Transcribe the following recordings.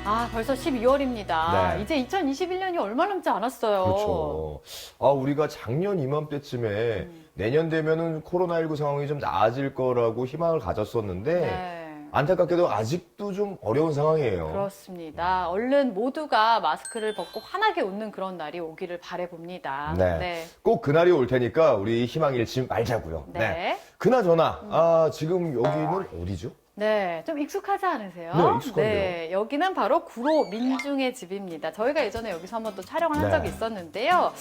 아, 벌써 12월입니다. 네. 이제 2021년이 얼마 남지 않았어요. 그렇죠. 우리가 작년 이맘때쯤에 내년 되면은 코로나19 상황이 좀 나아질 거라고 희망을 가졌었는데 네. 안타깝게도 아직도 좀 어려운 상황이에요. 그렇습니다. 얼른 모두가 마스크를 벗고 환하게 웃는 그런 날이 오기를 바라봅니다. 네. 꼭 그날이 올 테니까 우리 희망 잃지 말자고요. 네. 그나저나 지금 여기는 어디죠? 네, 좀 익숙하지 않으세요? 네, 익숙한데요. 네, 여기는 바로 구로 민중의 집입니다. 저희가 예전에 여기서 한번 또 촬영을 한 네. 적이 있었는데요.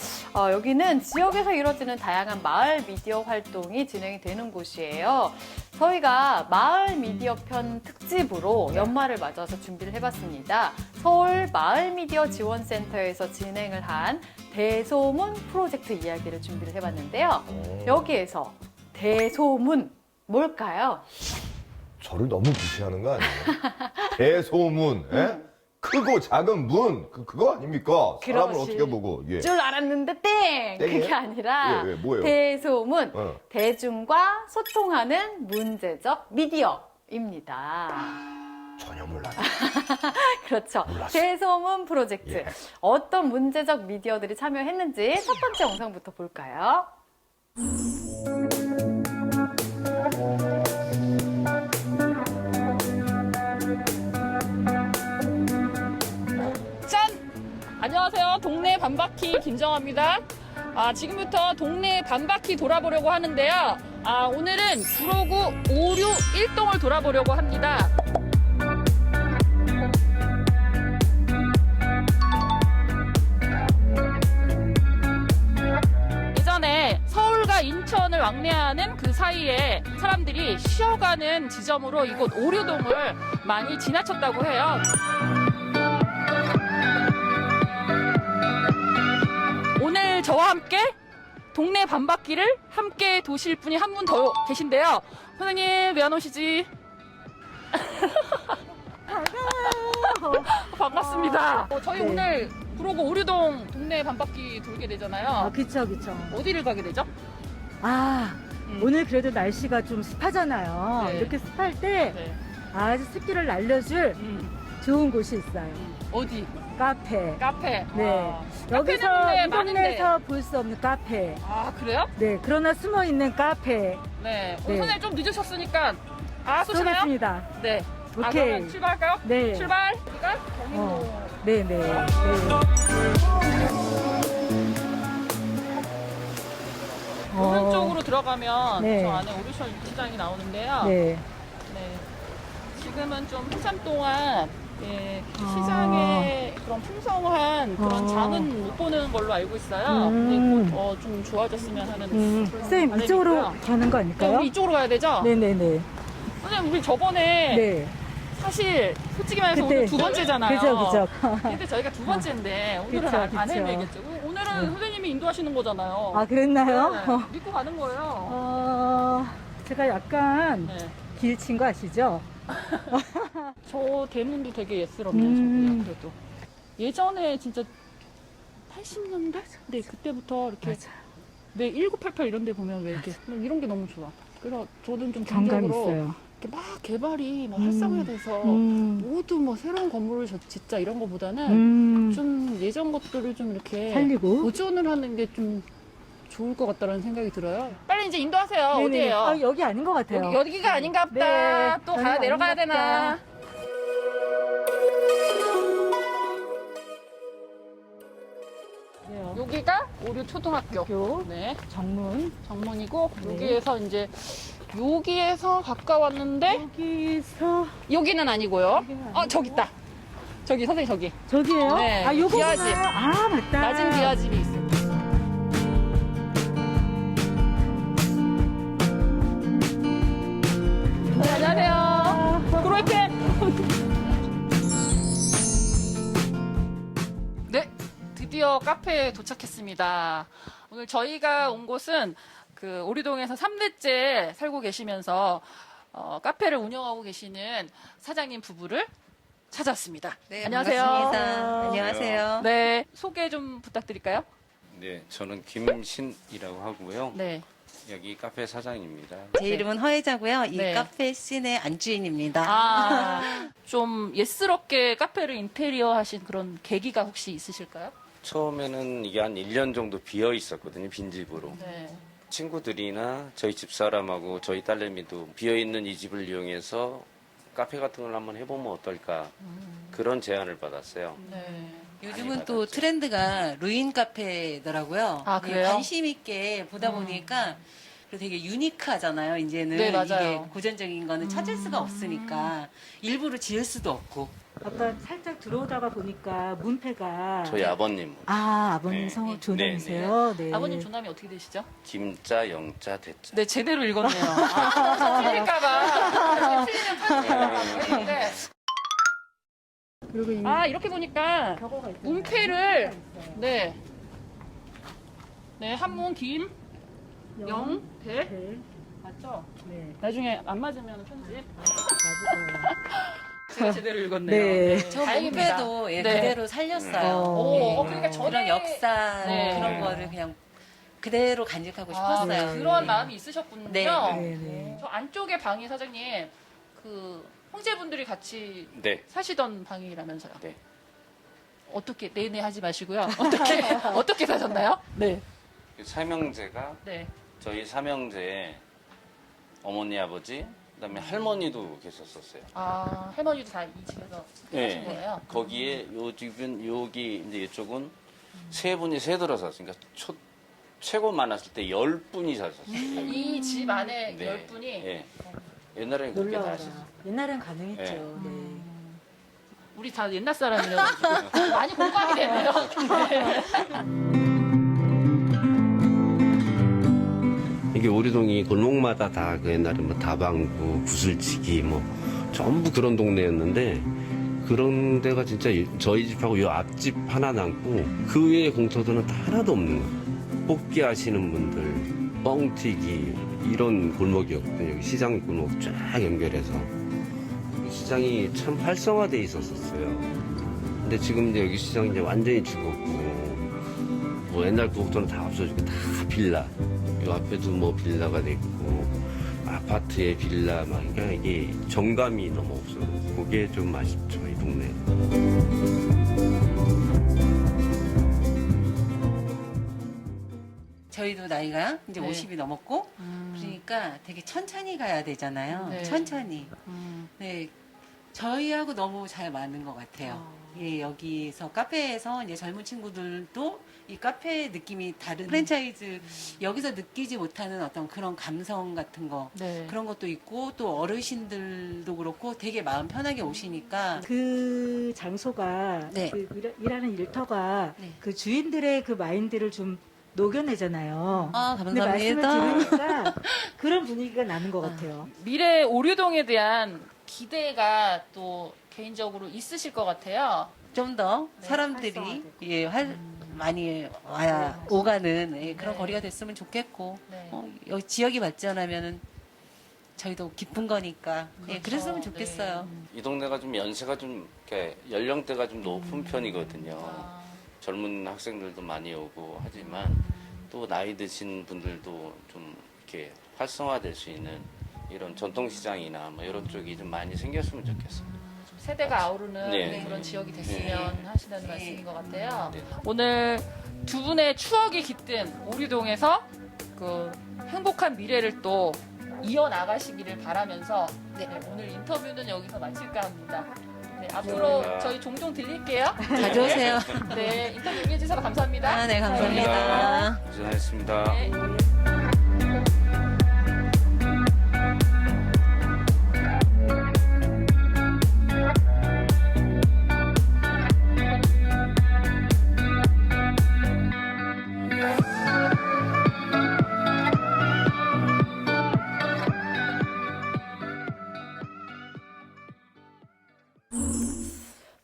여기는 지역에서 이루어지는 다양한 마을 미디어 활동이 진행이 되는 곳이에요. 저희가 마을 미디어 편 특집으로 연말을 맞아서 준비를 해봤습니다. 서울 마을 미디어 지원센터에서 진행을 한 대소문 프로젝트 이야기를 준비를 해봤는데요. 여기에서 대소문 뭘까요? 저를 너무 무시하는 거 아니에요? 대소문, 예? 크고 작은 문, 그거 아닙니까? 사람을 그러실 어떻게 보고, 예. 줄 알았는데 땡! 땡이에요? 그게 아니라 예, 뭐예요? 대소문, 어. 대중과 소통하는 문제적 미디어입니다. 전혀 몰라요. 그렇죠. 몰랐어요. 대소문 프로젝트. 예. 어떤 문제적 미디어들이 참여했는지 첫 번째 영상부터 볼까요? 짠! 안녕하세요. 동네 반바퀴 김정아입니다. 지금부터 동네 반바퀴 돌아보려고 하는데요. 오늘은 구로구 561동을 돌아보려고 합니다. 예전에 서울과 인천을 왕래하는 그 사이에 사람들이 쉬어가는 지점으로 이곳 오류동을 많이 지나쳤다고 해요. 오늘 저와 함께 동네 반바퀴를 함께 도실 분이 한 분 더 계신데요. 선생님, 왜 안 오시지? 반갑습니다. 저희 네. 오늘 구로구 오류동 동네 반바퀴 돌게 되잖아요. 그쵸, 그쵸. 어디를 가게 되죠? 오늘 그래도 날씨가 좀 습하잖아요. 네. 이렇게 습할 때 네. 아주 습기를 날려줄 좋은 곳이 있어요. 어디? 카페. 카페. 네. 카페는 여기서 근데 이 동네에서 볼 수 없는 카페. 그래요? 네, 그러나 숨어 있는 카페. 네. 네. 선생님 좀 늦으셨으니까 쏘시나요? 쏘겠습니다. 네. 오케이. 그러면 출발할까요? 네. 출발. 여기가 경인로. 네, 네. 네. 오른쪽으로 들어가면 네. 저 안에 오류션 시장이 나오는데요. 네. 네. 지금은 좀 한참 동안 시장에 그런 풍성한 그런 장은 못 보는 걸로 알고 있어요. 근데 곧 좀 좋아졌으면 하는 그런 선생님, 바람이 이쪽으로 있고요. 가는 거 네, 아닐까요? 우리 이쪽으로 가야 되죠? 네네네. 선생님, 우리 저번에 네. 사실 솔직히 말해서 그때- 오늘 두 번째잖아요. 그죠, 그죠. 근데 저희가 두 번째인데 오늘은 그쵸, 안 그쵸. 헤매겠죠. 오늘은 선생님이 인도하시는 거잖아요. 그랬나요? 네, 믿고 가는 거예요. 제가 약간 네. 길친 거 아시죠? 저 대문도 되게 예스럽네요. 저기요, 그래도. 예전에 진짜 80년대? 네, 그때부터 이렇게 맞아. 왜 1988 이런 데 보면 왜 이렇게 이런 게 너무 좋아. 그래서 저는 좀 경감 전적으로 있어요. 이렇게 막 개발이 막 활성화돼서 모두 뭐 새로운 건물을 짓자 이런 거보다는 좀 예전 것들을 좀 이렇게 살리고. 보존을 하는 게 좀 좋을 것 같다는 생각이 들어요. 빨리 이제 인도하세요. 네네. 어디예요? 여기 아닌 것 같아요. 여기가 아닌가 보다. 네, 또 여기가 내려가야 아닌가 되나. 보다. 여기가 오류 초등학교. 학교 네, 정문. 정문이고 네. 여기에서 이제 여기에서 가까웠는데 여기서 여기는 아니고요. 여기는 아니고. 저기 있다. 저기 선생님 저기 저기예요? 네, 요거구나. 기와집. 맞다. 낮은 기와집이 있어요. 네, 안녕하세요. 구로이팬. 네, 드디어 카페에 도착했습니다. 오늘 저희가 온 곳은 그 오류동에서 3대째 살고 계시면서 카페를 운영하고 계시는 사장님 부부를 찾아왔습니다. 네, 안녕하세요. 반갑습니다. 안녕하세요. 네, 소개 좀 부탁드릴까요? 네, 저는 김신이라고 하고요. 네. 여기 카페 사장입니다. 제 이름은 허혜자고요. 이 네. 카페 씬의 안주인입니다. 좀 예스럽게 카페를 인테리어 하신 그런 계기가 혹시 있으실까요? 처음에는 이게 한 1년 정도 비어 있었거든요, 빈집으로. 네. 친구들이나 저희 집사람하고 저희 딸내미도 비어 있는 이 집을 이용해서 카페 같은 걸 한번 해보면 어떨까 그런 제안을 받았어요. 네. 요즘은 또 트렌드가 루인 카페더라고요. 아, 그래요? 관심 있게 보다 보니까 그리고 되게 유니크하잖아요. 이제는 네, 맞아요. 이게 고전적인 거는 찾을 수가 없으니까 일부러 지을 수도 없고. 아까 살짝 들어오다가 보니까 문패가 저희 아버님 아버님 네. 성우 네, 조남이세요. 네. 아버님 조남이 어떻게 되시죠? 김자, 영자, 대자. 네, 제대로 읽었네요. 틀릴까봐. 틀리면 편집하는데. 그리고 이 이렇게 보니까 벽어가 있잖아요. 문패를, 네. 네, 한문, 김, 영, 대. 네. 맞죠? 네. 나중에 안 맞으면 편집. 맞아요. 제가 제대로 읽었네요. 네. 저 다행입니다. 문패도 네. 그대로 살렸어요. 오, 네. 그러니까 전에 그런 역사 네. 그런 거를 그냥 그대로 간직하고 싶었어요. 그런 마음이 있으셨군요. 네. 네, 네. 저 안쪽에 방이 사장님, 그 형제분들이 같이 네. 사시던 방이라면서요. 네. 어떻게 내내 하지 마시고요. 어떻게 사셨나요? 네. 그 삼형제가 네. 저희 삼형제에 어머니, 아버지, 그다음에 할머니도 계셨었어요. 할머니도 다 이 집에서 하신 거예요. 거기에 요 집은 여기 이제 이쪽은 세 분이 세들어 샀으니까 최고 많았을 때 10분이 사셨어요. 이 집 안에 네. 10분이 예. 옛날에는 그렇게 다 놀라워라. 하셨어요. 옛날엔 가능했죠. 네. 네. 우리 다 옛날 사람이라서 많이 공감이 되네요. 이게 오리동이 골목마다 다 그 옛날에 뭐 다방구, 구슬치기 뭐 전부 그런 동네였는데 그런 데가 진짜 저희 집하고 요 앞집 하나 남고 그 외의 공터들은 다 하나도 없는 거예요. 뽑기 하시는 분들, 뻥튀기 이런 골목이었거든요. 여기 시장 골목 쫙 연결해서 시장이 참 활성화돼 있었어요. 근데 지금 이제 여기 시장이 이제 완전히 죽었고 뭐 옛날 구옥도는 다 없어지고 다 빌라. 요 앞에도 뭐 빌라가 됐고 아파트에 빌라 막 그러니까 이게 정감이 너무 없어요. 그게 좀 아쉽죠 이 동네. 저희도 나이가 이제 네. 50이 넘었고 그러니까 되게 천천히 가야 되잖아요. 네. 천천히. 네. 저희하고 너무 잘 맞는 것 같아요. 예, 여기서 카페에서 이제 젊은 친구들도 이 카페 느낌이 다른 프랜차이즈 여기서 느끼지 못하는 어떤 그런 감성 같은 거 네. 그런 것도 있고 또 어르신들도 그렇고 되게 마음 편하게 오시니까 그 장소가 네. 그 일하는 일터가 네. 그 주인들의 그 마인드를 좀 녹여내잖아요. 아, 근데 말씀을 감사합니다. 들으니까 그런 분위기가 나는 것 같아요. 미래 오류동에 대한 기대가 또 개인적으로 있으실 것 같아요. 좀 더 네, 사람들이 활성화되고. 예, 많이 와야 오가는 예, 그런 네. 거리가 됐으면 좋겠고 네. 여기 지역이 발전하면은 저희도 기쁜 거니까 예, 그렇죠. 그랬으면 좋겠어요. 네. 이 동네가 좀 연세가 좀 이렇게 연령대가 좀 높은 편이거든요. 젊은 학생들도 많이 오고 하지만 또 나이 드신 분들도 좀 이렇게 활성화될 수 있는 이런 전통시장이나 뭐 이런 쪽이 좀 많이 생겼으면 좋겠어요. 좀 세대가 아우르는 네. 그런 지역이 됐으면 하시는 말씀인 것 같아요. 네. 오늘 두 분의 추억이 깃든 오류동에서 그 행복한 미래를 또 이어나가시기를 바라면서 네, 오늘 인터뷰는 여기서 마칠까 합니다. 네, 앞으로 감사합니다. 저희 종종 들릴게요. 자주 오세요. 네, 인터뷰 응해주셔서 감사합니다. 아, 네, 감사합니다. 고생하셨습니다. 네.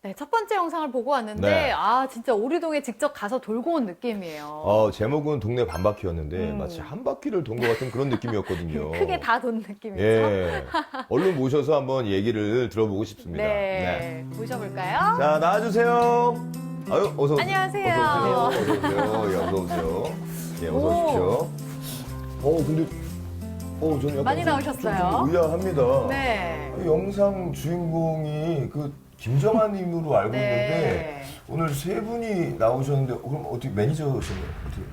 네, 첫 번째 영상을 보고 왔는데 네. 진짜 오류동에 직접 가서 돌고 온 느낌이에요. 제목은 동네 반바퀴였는데 음. 마치 한 바퀴를 돈 것 같은 그런 느낌이었거든요. 크게 다 돈 느낌이죠. 예. 얼른 모셔서 한번 얘기를 들어보고 싶습니다. 네, 모셔볼까요? 자, 나와주세요. 아유, 어서 오세요. 안녕하세요. 어서 오세요. 어서 오세요. 예, 어서 오. 오십시오. 근데 저는 약간 많이 나오셨어요. 좀 의아합니다. 네. 그 영상 주인공이 그 김정아님으로 알고 있는데 네. 오늘 세 분이 나오셨는데 그럼 어떻게 매니저시네요? 어떻게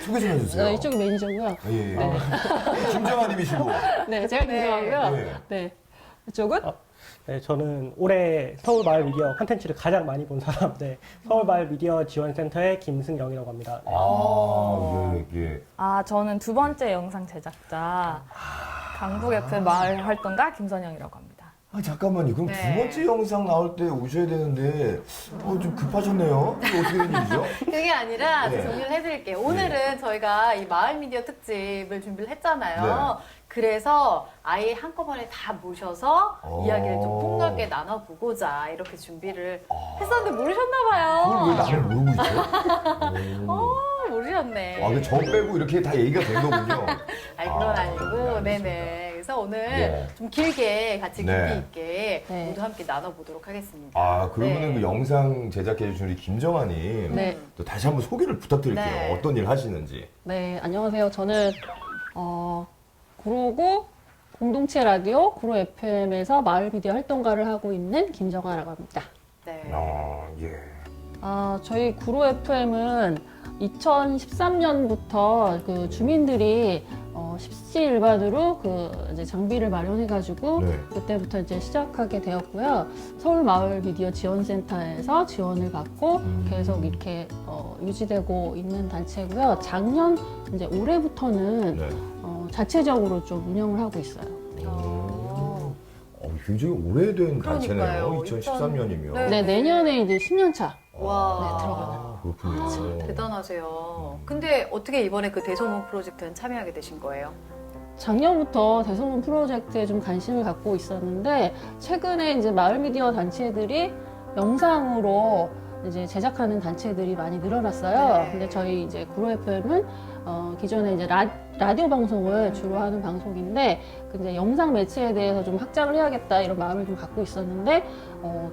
소개 좀 해주세요. 이쪽이 매니저고요. 예. 김정아님이시고. 네, 제가 네. 김정하고요. 네. 네. 이쪽은? 네, 저는 올해 서울마을 미디어 콘텐츠를 가장 많이 본 사람, 네, 서울마을 미디어 지원센터의 김승영이라고 합니다. 예. 저는 두 번째 영상 제작자 강북 FM 마을 활동가 김선영이라고 합니다. 잠깐만요. 그럼 네. 두 번째 영상 나올 때 오셔야 되는데 좀 급하셨네요. 이게 어떻게 된 일이죠? 그게 아니라 네. 정리를 해드릴게요. 오늘은 저희가 이 마을 미디어 특집을 준비를 했잖아요. 그래서 아예 한꺼번에 다 모셔서 이야기를 좀 폭넓게 나눠보고자 이렇게 준비를 했었는데 모르셨나 그걸 왜 봐요. 나를 모르고 있어요? 모르셨네. 저 빼고 이렇게 다 얘기가 된 거군요. 아니 그건 아니고, 네네. 그래서 오늘 네. 좀 길게 같이 깊이 네. 있게 네. 모두 함께 나눠보도록 하겠습니다. 그러면은 네. 그 영상 제작해 주신 우리 김정아님 네. 또 다시 한번 소개를 부탁드릴게요. 네. 어떤 일 하시는지. 네, 안녕하세요. 저는, 구로구 공동체 라디오 구로 FM에서 마을 미디어 활동가를 하고 있는 김정아라고 합니다. 네. 예. 저희 구로 FM은 2013년부터 그 주민들이 십시일반으로 이제 장비를 마련해가지고 네. 그때부터 이제 시작하게 되었고요. 서울 마을 미디어 지원센터에서 지원을 받고 계속 이렇게 유지되고 있는 단체고요. 작년 이제 올해부터는 네. 자체적으로 좀 운영을 하고 있어요. 굉장히 오래된 그러니까요. 단체네요. 2013년이면. 네. 네, 내년에 이제 10년 차. 와. 네, 들어가요. 그렇군요. 대단하세요. 근데 어떻게 이번에 그 대소문 프로젝트는 참여하게 되신 거예요? 작년부터 대소문 프로젝트에 좀 관심을 갖고 있었는데 최근에 이제 마을 미디어 단체들이 영상으로 이제 제작하는 단체들이 많이 늘어났어요. 네. 근데 저희 이제 구로 FM은 기존에 이제 라디오 방송을 주로 하는 방송인데 이제 영상 매체에 대해서 좀 확장을 해야겠다 이런 마음을 좀 갖고 있었는데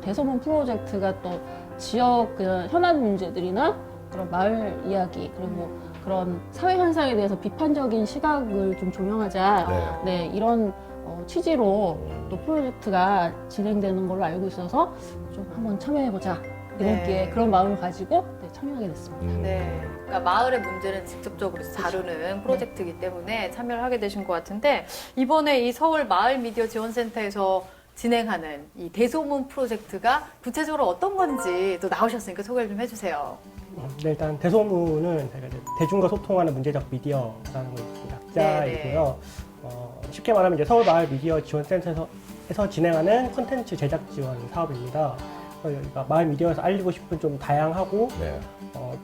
대소문 프로젝트가 또 지역 그런 현안 문제들이나 그런 마을 이야기 그리고 그런 사회 현상에 대해서 비판적인 시각을 좀 조명하자 네, 이런 취지로 또 프로젝트가 진행되는 걸로 알고 있어서 좀 한번 참여해보자 이번 네. 기회에 그런 마음을 가지고 네, 참여하게 됐습니다. 네. 그러니까 마을의 문제는 직접적으로 다루는 프로젝트이기 때문에 참여를 하게 되신 것 같은데 이번에 이 서울 마을 미디어 지원센터에서 진행하는 이 대소문 프로젝트가 구체적으로 어떤 건지 또 나오셨으니까 소개를 좀 해주세요. 네, 일단 대소문은 저희가 이제 대중과 소통하는 문제적 미디어라는 거 약자이고요. 쉽게 말하면 이제 서울 마을 미디어 지원센터에서 진행하는 콘텐츠 제작 지원 사업입니다. 여기가 마을 미디어에서 알리고 싶은 좀 다양하고 네.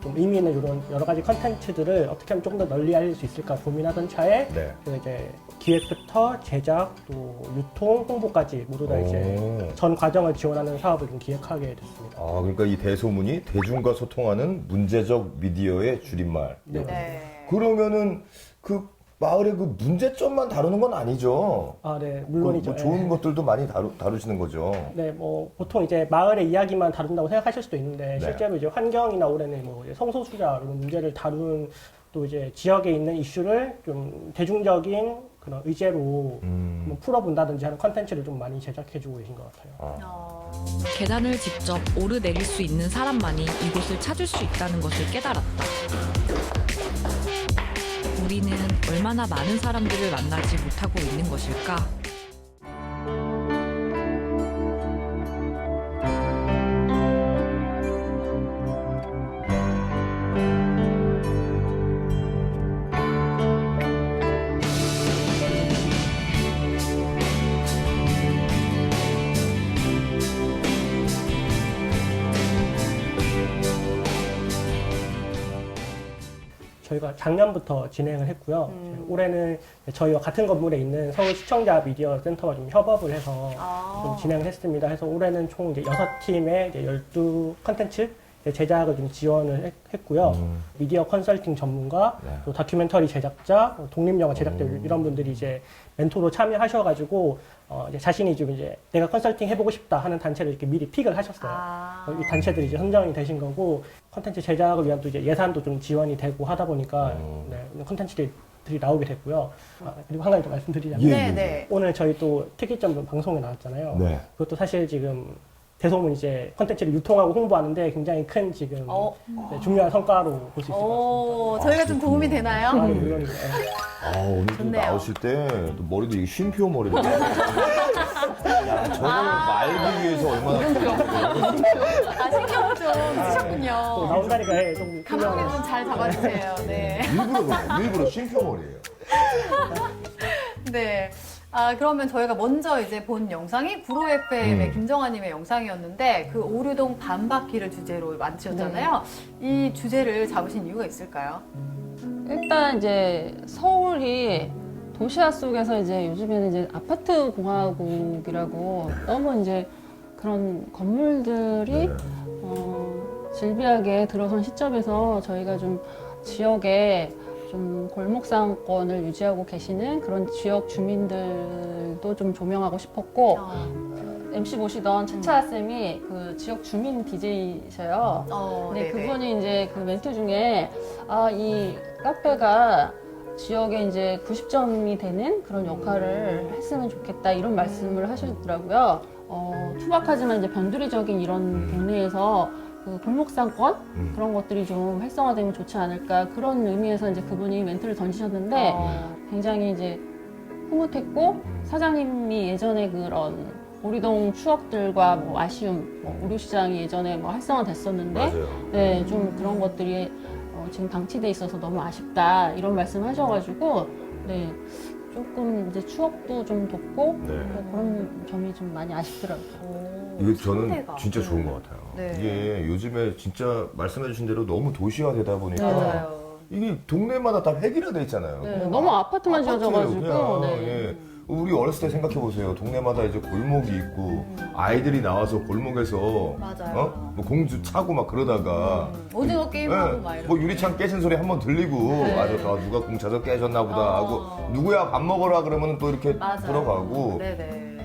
좀 의미 있는 이런 여러 가지 콘텐츠들을 어떻게 하면 조금 더 널리 알릴 수 있을까 고민하던 차에 네. 저희가 이제 기획부터 제작 또 유통 홍보까지 모두 다 이제 전 과정을 지원하는 사업을 좀 기획하게 됐습니다. 그러니까 이 대소문이 대중과 소통하는 문제적 미디어의 줄임말. 네. 그러면은 그 마을의 그 문제점만 다루는 건 아니죠. 네, 물론이죠. 뭐 좋은 것들도 많이 다루시는 거죠. 네, 뭐 보통 이제 마을의 이야기만 다룬다고 생각하실 수도 있는데 네. 실제로 이제 환경이나 올해는 뭐 이제 성소수자 이런 문제를 다루는 또 이제 지역에 있는 이슈를 좀 대중적인 그런 의제로 한번 풀어본다든지 하는 컨텐츠를 좀 많이 제작해주고 계신 것 같아요. 계단을 직접 오르내릴 수 있는 사람만이 이곳을 찾을 수 있다는 것을 깨달았다. 우리는 얼마나 많은 사람들을 만나지 못하고 있는 것일까? 저희가 작년부터 진행을 했고요. 올해는 저희와 같은 건물에 있는 서울 시청자 미디어 센터와 좀 협업을 해서 좀 진행을 했습니다. 해서 올해는 총 이제 6팀의 이제 12 컨텐츠 제작을 좀 지원을 했고요. 미디어 컨설팅 전문가, 또 다큐멘터리 제작자, 독립영화 제작자 이런 분들이 이제 멘토로 참여하셔가지고 이제 자신이 좀 이제 내가 컨설팅 해보고 싶다 하는 단체를 이렇게 미리 픽을 하셨어요. 이 단체들이 이제 선정이 되신 거고 컨텐츠 제작을 위한 또 이제 예산도 좀 지원이 되고 하다 보니까 네, 컨텐츠들이 분들이 나오게 됐고요. 그리고 한 가지 더 말씀드리자면 예, 네, 네. 오늘 저희 또 특이점 방송에 나왔잖아요. 네. 그것도 사실 지금 대소문 이제 컨텐츠를 유통하고 홍보하는데 굉장히 큰 지금 네, 중요한 성과로 볼 수 있을 것 같습니다. 저희가 좀 도움이 되나요? 물론이죠. 오늘 좀 좋네요. 나오실 때 또 머리도 이게 쉼표 머리를. 야, 저걸 말기 위해서 얼마나. 신경 좀 또 쓰셨군요. 나온다니까 예, 좀 감독님 좀 잘 잡아주세요. 네. 일부러 그래요. 일부러 쉼표 머리예요. 네. 그러면 저희가 먼저 이제 본 영상이 구로 FM의 김정아님의 영상이었는데 그 오류동 반바퀴를 주제로 만드셨잖아요. 이 주제를 잡으신 이유가 있을까요? 일단 이제 서울이 도시화 속에서 이제 요즘에는 이제 아파트 공화국이라고 너무 이제 그런 건물들이 질비하게 들어선 시점에서 저희가 좀 지역에 좀 골목상권을 유지하고 계시는 그런 지역 주민들도 좀 조명하고 싶었고 MC 모시던 차차 쌤이 그 지역 주민 DJ이셔요. 근데 네네. 그분이 이제 그 멘트 중에 이 카페가 지역에 이제 90점이 되는 그런 역할을 했으면 좋겠다 이런 말씀을 하시더라고요. 투박하지만 이제 변두리적인 이런 동네에서 그 골목상권 그런 것들이 좀 활성화되면 좋지 않을까 그런 의미에서 이제 그분이 멘트를 던지셨는데 굉장히 이제 흐뭇했고 사장님이 예전에 그런 오리동 추억들과 뭐 아쉬움, 오류시장이 예전에 뭐 활성화됐었는데 맞아요. 네, 좀 그런 것들이 지금 방치돼 있어서 너무 아쉽다 이런 말씀하셔가지고 네. 조금 이제 추억도 좀 돋고 뭐 그런 점이 좀 많이 아쉽더라고요. 이게 저는 상태가. 진짜 좋은 것 같아요. 네. 이게 요즘에 진짜 말씀해주신 대로 너무 도시화되다 보니까 맞아요. 이게 동네마다 다 획일화돼 있잖아요. 네, 너무 아파트만 지어져가지고 그냥, 네. 예. 우리 어렸을 때 생각해 보세요. 동네마다 이제 골목이 있고 아이들이 나와서 골목에서 맞아요. 뭐 공주 차고 막 그러다가 오징어 게임하고 예, 막 이런. 뭐 유리창 깨진 소리 한 번 들리고 맞아, 누가 공 차서 깨졌나 보다 하고 누구야 밥 먹으라 그러면 또 이렇게 맞아요. 들어가고 네네.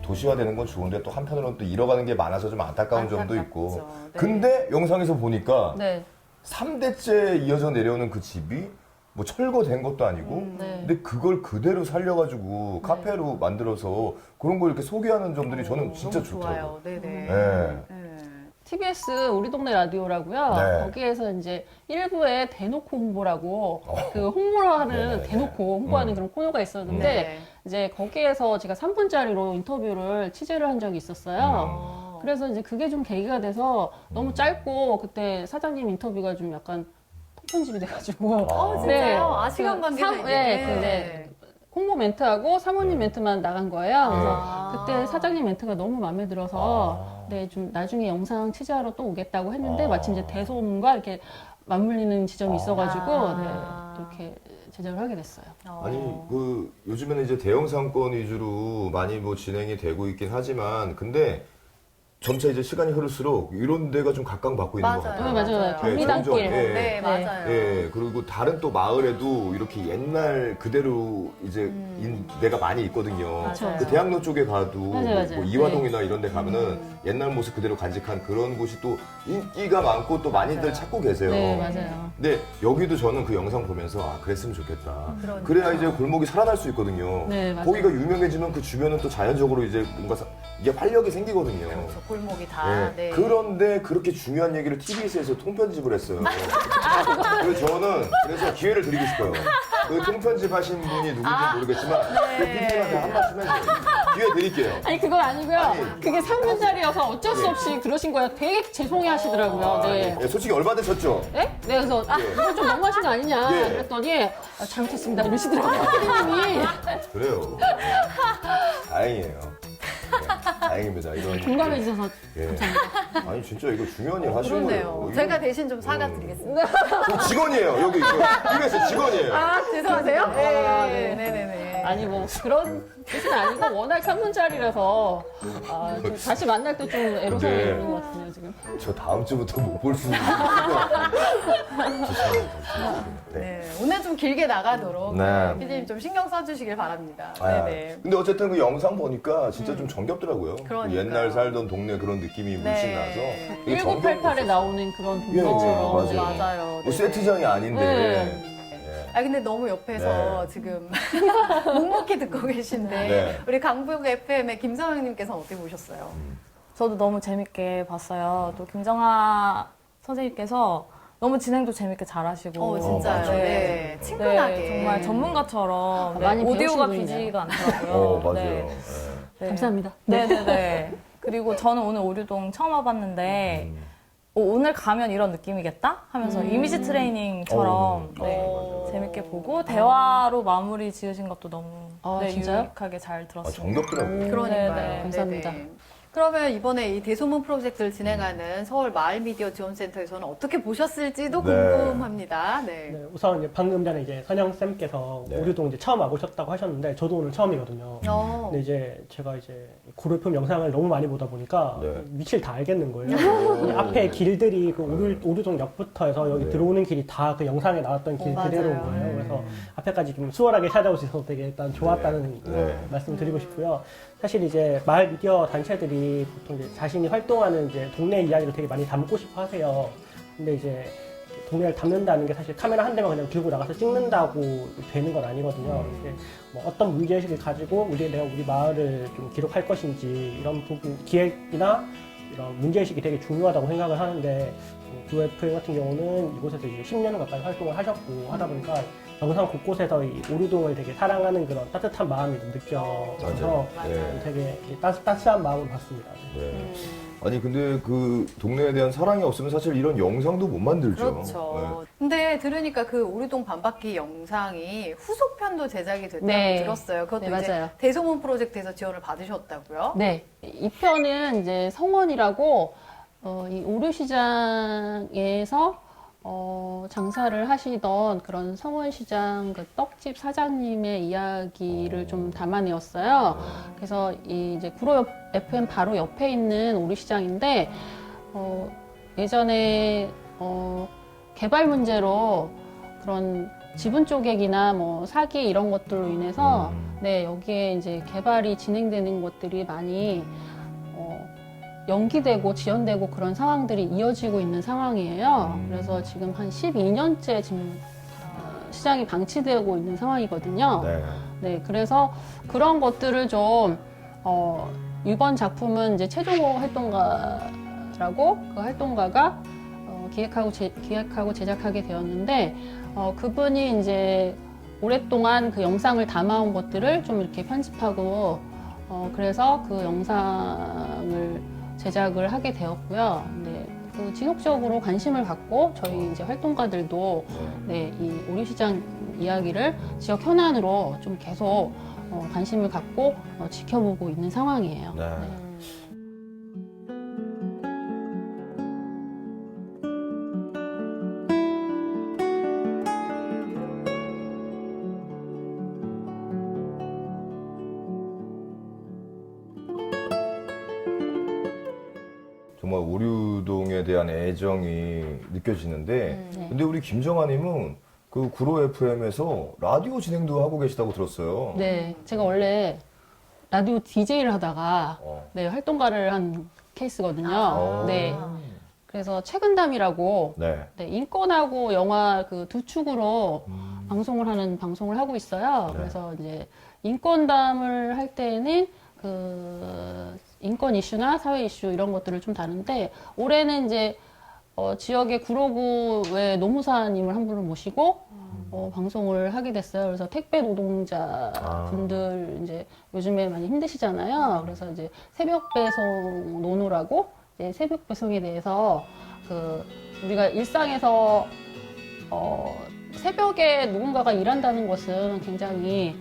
도시화되는 건 좋은데 또 한편으로는 또 잃어가는 게 많아서 좀 안타까운 점도 있고. 안타깝죠. 네. 근데 영상에서 보니까 네. 3대째 이어져 내려오는 그 집이 뭐 철거된 것도 아니고 네. 근데 그걸 그대로 살려가지고 카페로 만들어서 그런 걸 이렇게 소개하는 점들이 저는 진짜 너무 좋더라고요. 좋아요. 네네. 예. 네. TBS 우리 동네 라디오라고요. 네. 거기에서 이제 일부에 대놓고 홍보라고 그 홍보를 하는 네네. 대놓고 홍보하는 그런 코너가 있었는데 네. 이제 거기에서 제가 3분짜리로 인터뷰를 취재를 한 적이 있었어요. 그래서 이제 그게 좀 계기가 돼서 너무 짧고 그때 사장님 인터뷰가 좀 약간 통편집이 돼가지고 진짜요? 시간 관계가 있네. 네, 근데 홍보 멘트하고 사모님 멘트만 나간 거예요. 그래서 그때 사장님 멘트가 너무 마음에 들어서 네, 좀 나중에 영상 취재하러 또 오겠다고 했는데 마침 이제 대소문과 이렇게 맞물리는 지점이 있어가지고 네, 이렇게 제작을 하게 됐어요. 아니 그 요즘에는 이제 대형 상권 위주로 많이 뭐 진행이 되고 있긴 하지만 근데 점차 이제 시간이 흐를수록 이런 데가 좀 각광받고 있는 것 같아요. 네, 맞아요. 경리단길. 점점, 예. 네, 맞아요. 예, 그리고 다른 또 마을에도 이렇게 옛날 그대로 이제 데가 많이 있거든요. 맞아요. 그 대학로 쪽에 가도 맞아요. 뭐 이화동이나 이런 데 가면은 옛날 모습 그대로 간직한 그런 곳이 또 인기가 많고 또 많이들 찾고 계세요. 네, 맞아요. 근데 여기도 저는 그 영상 보면서 그랬으면 좋겠다. 그러니까. 그래야 이제 골목이 살아날 수 있거든요. 네, 맞아요. 거기가 유명해지면 그 주변은 또 자연적으로 이제 뭔가 이게 활력이 생기거든요. 그렇죠. 골목이 다. 네. 네. 그런데 그렇게 중요한 얘기를 TBS에서 통편집을 했어요. 그래서 저는 그래서 기회를 드리고 싶어요. 그 통편집 하신 분이 누군지 모르겠지만 그 PD님한테 한 말씀 해주세요. 기회 드릴게요. 아니 그건 아니고요. 아니. 그게 3분짜리여서 어쩔 수 없이 그러신 거예요. 되게 죄송해 하시더라고요. 네. 예, 솔직히 얼마드셨죠? 네? 네, 그래서 이거 좀 너무하신 거 아니냐 예. 그랬더니 잘못했습니다 이러시더라고요. PD님이 그래요. 다행이에요. 네, 다행입니다. 이런 공감해 주셔서 예. 아니 진짜 이거 중요한 일 하시는 그렇네요. 거예요. 제가 대신 좀 사과드리겠습니다. 저 직원이에요. 여기 TBS 직원이에요. 죄송하세요? 네, 네네네. 아니 뭐 그런 뜻은 아니고 워낙 3분짜리라서 다시 만날 때 좀 애로사항이 네. 있는 것 같은데요 지금. 저 다음 주부터 못 볼 수 있는 네, 오늘 좀 길게 나가도록 네. PD님 좀 신경 써주시길 바랍니다. 아, 네네. 근데 어쨌든 그 영상 보니까 진짜 좀 정겹더라고요. 그 그러니까요. 옛날 살던 동네 그런 느낌이 물씬 네. 나서 되게 1988에 나오는 그런 동네처럼. 맞아요. 맞아요. 뭐 네네. 세트장이 아닌데 네. 예. 아 근데 너무 옆에서 네. 지금 묵묵히 듣고 계신데 네. 우리 강북 FM의 김성영님께서는 어떻게 보셨어요? 저도 너무 재밌게 봤어요. 또 김정아 선생님께서 너무 진행도 재밌게 잘하시고. 진짜요. 맞아요. 네. 친근하게. 네, 정말 전문가처럼 많이 오디오가 배우시고 있네요. 비지가 않더라고요. 맞아요. 네. 네. 감사합니다. 네네네. 그리고 저는 오늘 오류동 처음 와봤는데 오늘 가면 이런 느낌이겠다 하면서 이미지 트레이닝처럼 재밌게 보고 대화로 마무리 지으신 것도 너무 진짜요? 유익하게 잘 들었습니다. 정겹더라고요. 그러니까요. 네, 감사합니다. 네네. 그러면 이번에 이 대소문 프로젝트를 진행하는 서울 마을 미디어 지원센터에서는 어떻게 보셨을지도 네. 궁금합니다. 네. 네, 우선 이제 방금 전에 이제 선영 쌤께서 네. 오류동 이제 처음 와보셨다고 하셨는데 저도 오늘 처음이거든요. 근데 이제 제가 이제 고르품 영상을 너무 많이 보다 보니까 네. 위치를 다 알겠는 거예요. 이 앞에 길들이 그 오류동 역부터 해서 여기 네. 들어오는 길이 다 그 영상에 나왔던 길 그대로인 맞아요. 거예요. 그래서 앞에까지 좀 수월하게 찾아올 수 있어서 되게 일단 좋았다는 네. 말씀을 드리고 싶고요. 사실 이제 마을 미디어 단체들이 보통 이제 자신이 활동하는 이제 동네 이야기를 되게 많이 담고 싶어 하세요. 근데 이제 동네를 담는다는 게 사실 카메라 한 대만 그냥 들고 나가서 찍는다고 되는 건 아니거든요. 이제 뭐 어떤 문제의식을 가지고 내가 우리 마을을 좀 기록할 것인지 이런 부분 기획이나 이런 문제의식이 되게 중요하다고 생각을 하는데 QF 같은 경우는 이곳에서 이제 10년 가까이 활동을 하셨고 하다 보니까 영상 곳곳에서 이 오류동을 되게 사랑하는 그런 따뜻한 마음이 좀 느껴져서 네. 되게 따스한 마음으로 봤습니다. 네. 아니 근데 그 동네에 대한 사랑이 없으면 사실 이런 영상도 못 만들죠. 그렇죠. 근데 들으니까 그 오류동 반바퀴 영상이 후속편도 제작이 됐다고 네. 들었어요. 그것도 네, 이제 맞아요. 대소문 프로젝트에서 지원을 받으셨다고요? 네. 이 편은 이제 성원이라고 이 오류시장에서 장사를 하시던 그런 성원시장 그 떡집 사장님의 이야기를 좀 담아내었어요. 그래서 이제 구로 FM 바로 옆에 있는 오류시장인데 예전에 개발 문제로 그런 지분 쪼개기나 뭐 사기 이런 것들로 인해서 네 여기에 이제 개발이 진행되는 것들이 많이 연기되고 지연되고 그런 상황들이 이어지고 있는 상황이에요. 그래서 지금 한 12년째 지금 시장이 방치되고 있는 상황이거든요. 네. 네, 그래서 그런 것들을 좀 이번 작품은 이제 최종호 활동가라고 그 활동가가 기획하고 제작하게 되었는데 그분이 이제 오랫동안 그 영상을 담아온 것들을 좀 이렇게 편집하고 그래서 그 영상을 제작을 하게 되었고요. 네, 그 지속적으로 관심을 갖고 저희 이제 활동가들도 네, 이 오류시장 이야기를 지역 현안으로 좀 계속 관심을 갖고 지켜보고 있는 상황이에요. 네. 정말 오류동에 대한 애정이 느껴지는데 근데 우리 김정아님은 그 구로 FM에서 라디오 진행도 하고 계시다고 들었어요. 네, 제가 원래 라디오 DJ를 하다가 네, 활동가를 한 케이스거든요. 네. 그래서 최근담이라고 네. 네, 인권하고 영화 그 두 축으로 방송을 하고 있어요. 네. 그래서 이제 인권담을 할 때는 그 인권 이슈나 사회 이슈 이런 것들을 좀 다는데 올해는 이제 지역의 구로구의 노무사님을 한 분을 모시고 방송을 하게 됐어요. 그래서 택배 노동자 분들 이제 요즘에 많이 힘드시잖아요. 그래서 이제 새벽 배송 노노라고 이제 새벽 배송에 대해서 그 우리가 일상에서 새벽에 누군가가 일한다는 것은 굉장히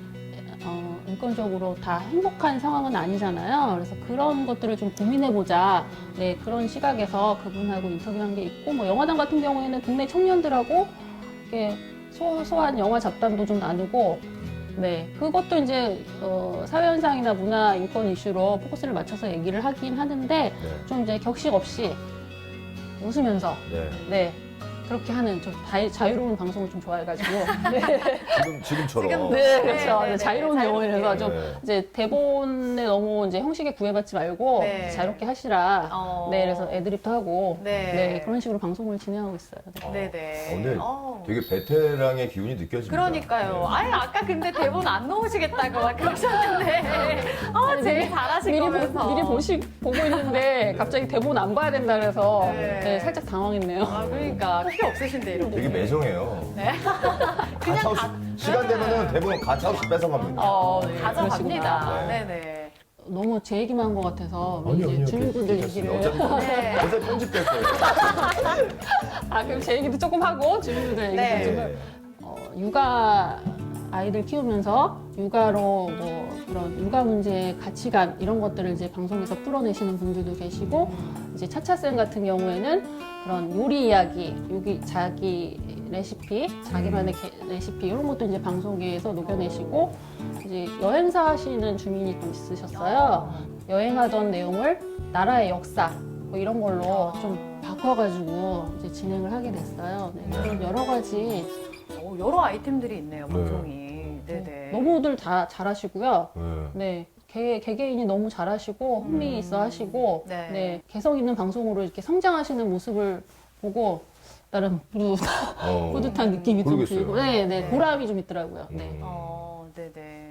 인권적으로 다 행복한 상황은 아니잖아요. 그래서 그런 것들을 좀 고민해보자. 네, 그런 시각에서 그분하고 인터뷰한 게 있고, 뭐 영화당 같은 경우에는 동네 청년들하고 이렇게 소소한 영화 잡담도 좀 나누고, 네, 그것도 이제 사회현상이나 문화 인권 이슈로 포커스를 맞춰서 얘기를 하긴 하는데 좀 이제 격식 없이 웃으면서, 네, 그렇게 하는 좀 자유로운 방송을 좀 좋아해가지고 지금처럼. 네, 그렇죠. 네, 네, 자유로운 네, 내용이라서 자유롭게. 좀 네. 이제 대본에 너무 이제 형식에 구애받지 말고 네. 자유롭게 하시라. 네, 그래서 애드립도 하고 네. 네, 그런 식으로 방송을 진행하고 있어요. 네. 네네. 오늘 되게 베테랑의 기운이 느껴집니다. 그러니까요. 네. 아예 아까 근데 대본 안 넣으시겠다고 막 그러셨는데, 되게 잘하실 미리 거면서. 보고 있는데 갑자기 대본 안 봐야 된다 그래서 네. 네, 살짝 당황했네요. 아, 그러니까 필요 없으신데 이렇게. 되게 매정해요. 네. 가차없이 시간 되면은 대본 가차없이 뺏어갑니다. 가져갑니다. 네. 네네. 너무 제 얘기만 한 것 같아서 아니요, 이제 주민분들 괜찮습니다. 얘기를 네. 어제 편집될 거예요. 그럼 제 얘기도 조금 하고 주민분들 얘기도 네. 좀 육아 아이들 키우면서 육아로 뭐 그런 육아 문제의 가치관 이런 것들을 이제 방송에서 풀어내시는 분들도 계시고 이제 차차쌤 같은 경우에는 그런 요리 이야기, 자기 레시피, 자기만의 레시피 이런 것도 이제 방송에서 녹여내시고 이제 여행사 하시는 주민이 좀 있으셨어요. 여행하던 내용을 나라의 역사 뭐 이런 걸로 좀 바꿔가지고 이제 진행을 하게 됐어요. 네, 그런 여러 가지 여러 아이템들이 있네요, 방송이. 네네. 너무들 다 잘하시고요. 네. 네, 개개인이 너무 잘하시고 흥미 있어 하시고 네. 네, 개성 있는 방송으로 이렇게 성장하시는 모습을 보고 나름 뿌듯한 느낌이 좀 그러겠어요. 들고 네, 보람이 좀 있더라고요. 네. 네네.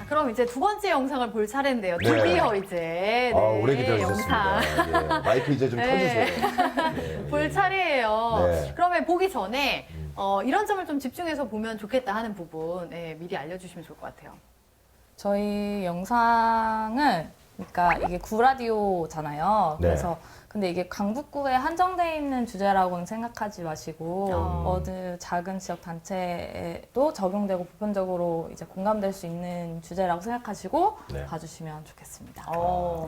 그럼 이제 두 번째 영상을 볼 차례인데요. 네. 드디어 이제 오래 영상 기다리셨습니다. 예. 마이크 이제 좀 네. 켜주세요. 네. 볼 차례예요. 네. 그러면 보기 전에 이런 점을 좀 집중해서 보면 좋겠다 하는 부분 미리 알려주시면 좋을 것 같아요. 저희 영상을 그러니까 이게 구라디오잖아요. 네. 그래서 근데 이게 강북구에 한정돼 있는 주제라고는 생각하지 마시고 어느 작은 지역 단체에도 적용되고 보편적으로 이제 공감될 수 있는 주제라고 생각하시고 네. 봐주시면 좋겠습니다.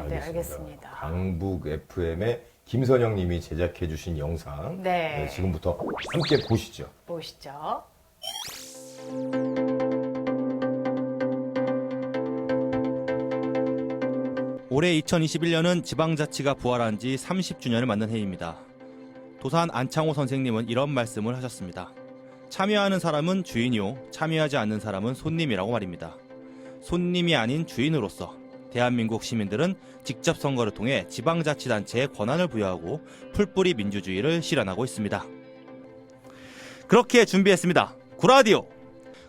네, 알겠습니다. 강북 FM의 김선영 님이 제작해 주신 영상 네. 지금부터 함께 보시죠. 보시죠. 올해 2021년은 지방자치가 부활한 지 30주년을 맞는 해입니다. 도산 안창호 선생님은 이런 말씀을 하셨습니다. 참여하는 사람은 주인이요, 참여하지 않는 사람은 손님이라고 말입니다. 손님이 아닌 주인으로서 대한민국 시민들은 직접 선거를 통해 지방자치단체에 권한을 부여하고 풀뿌리 민주주의를 실현하고 있습니다. 그렇게 준비했습니다. 구라디오!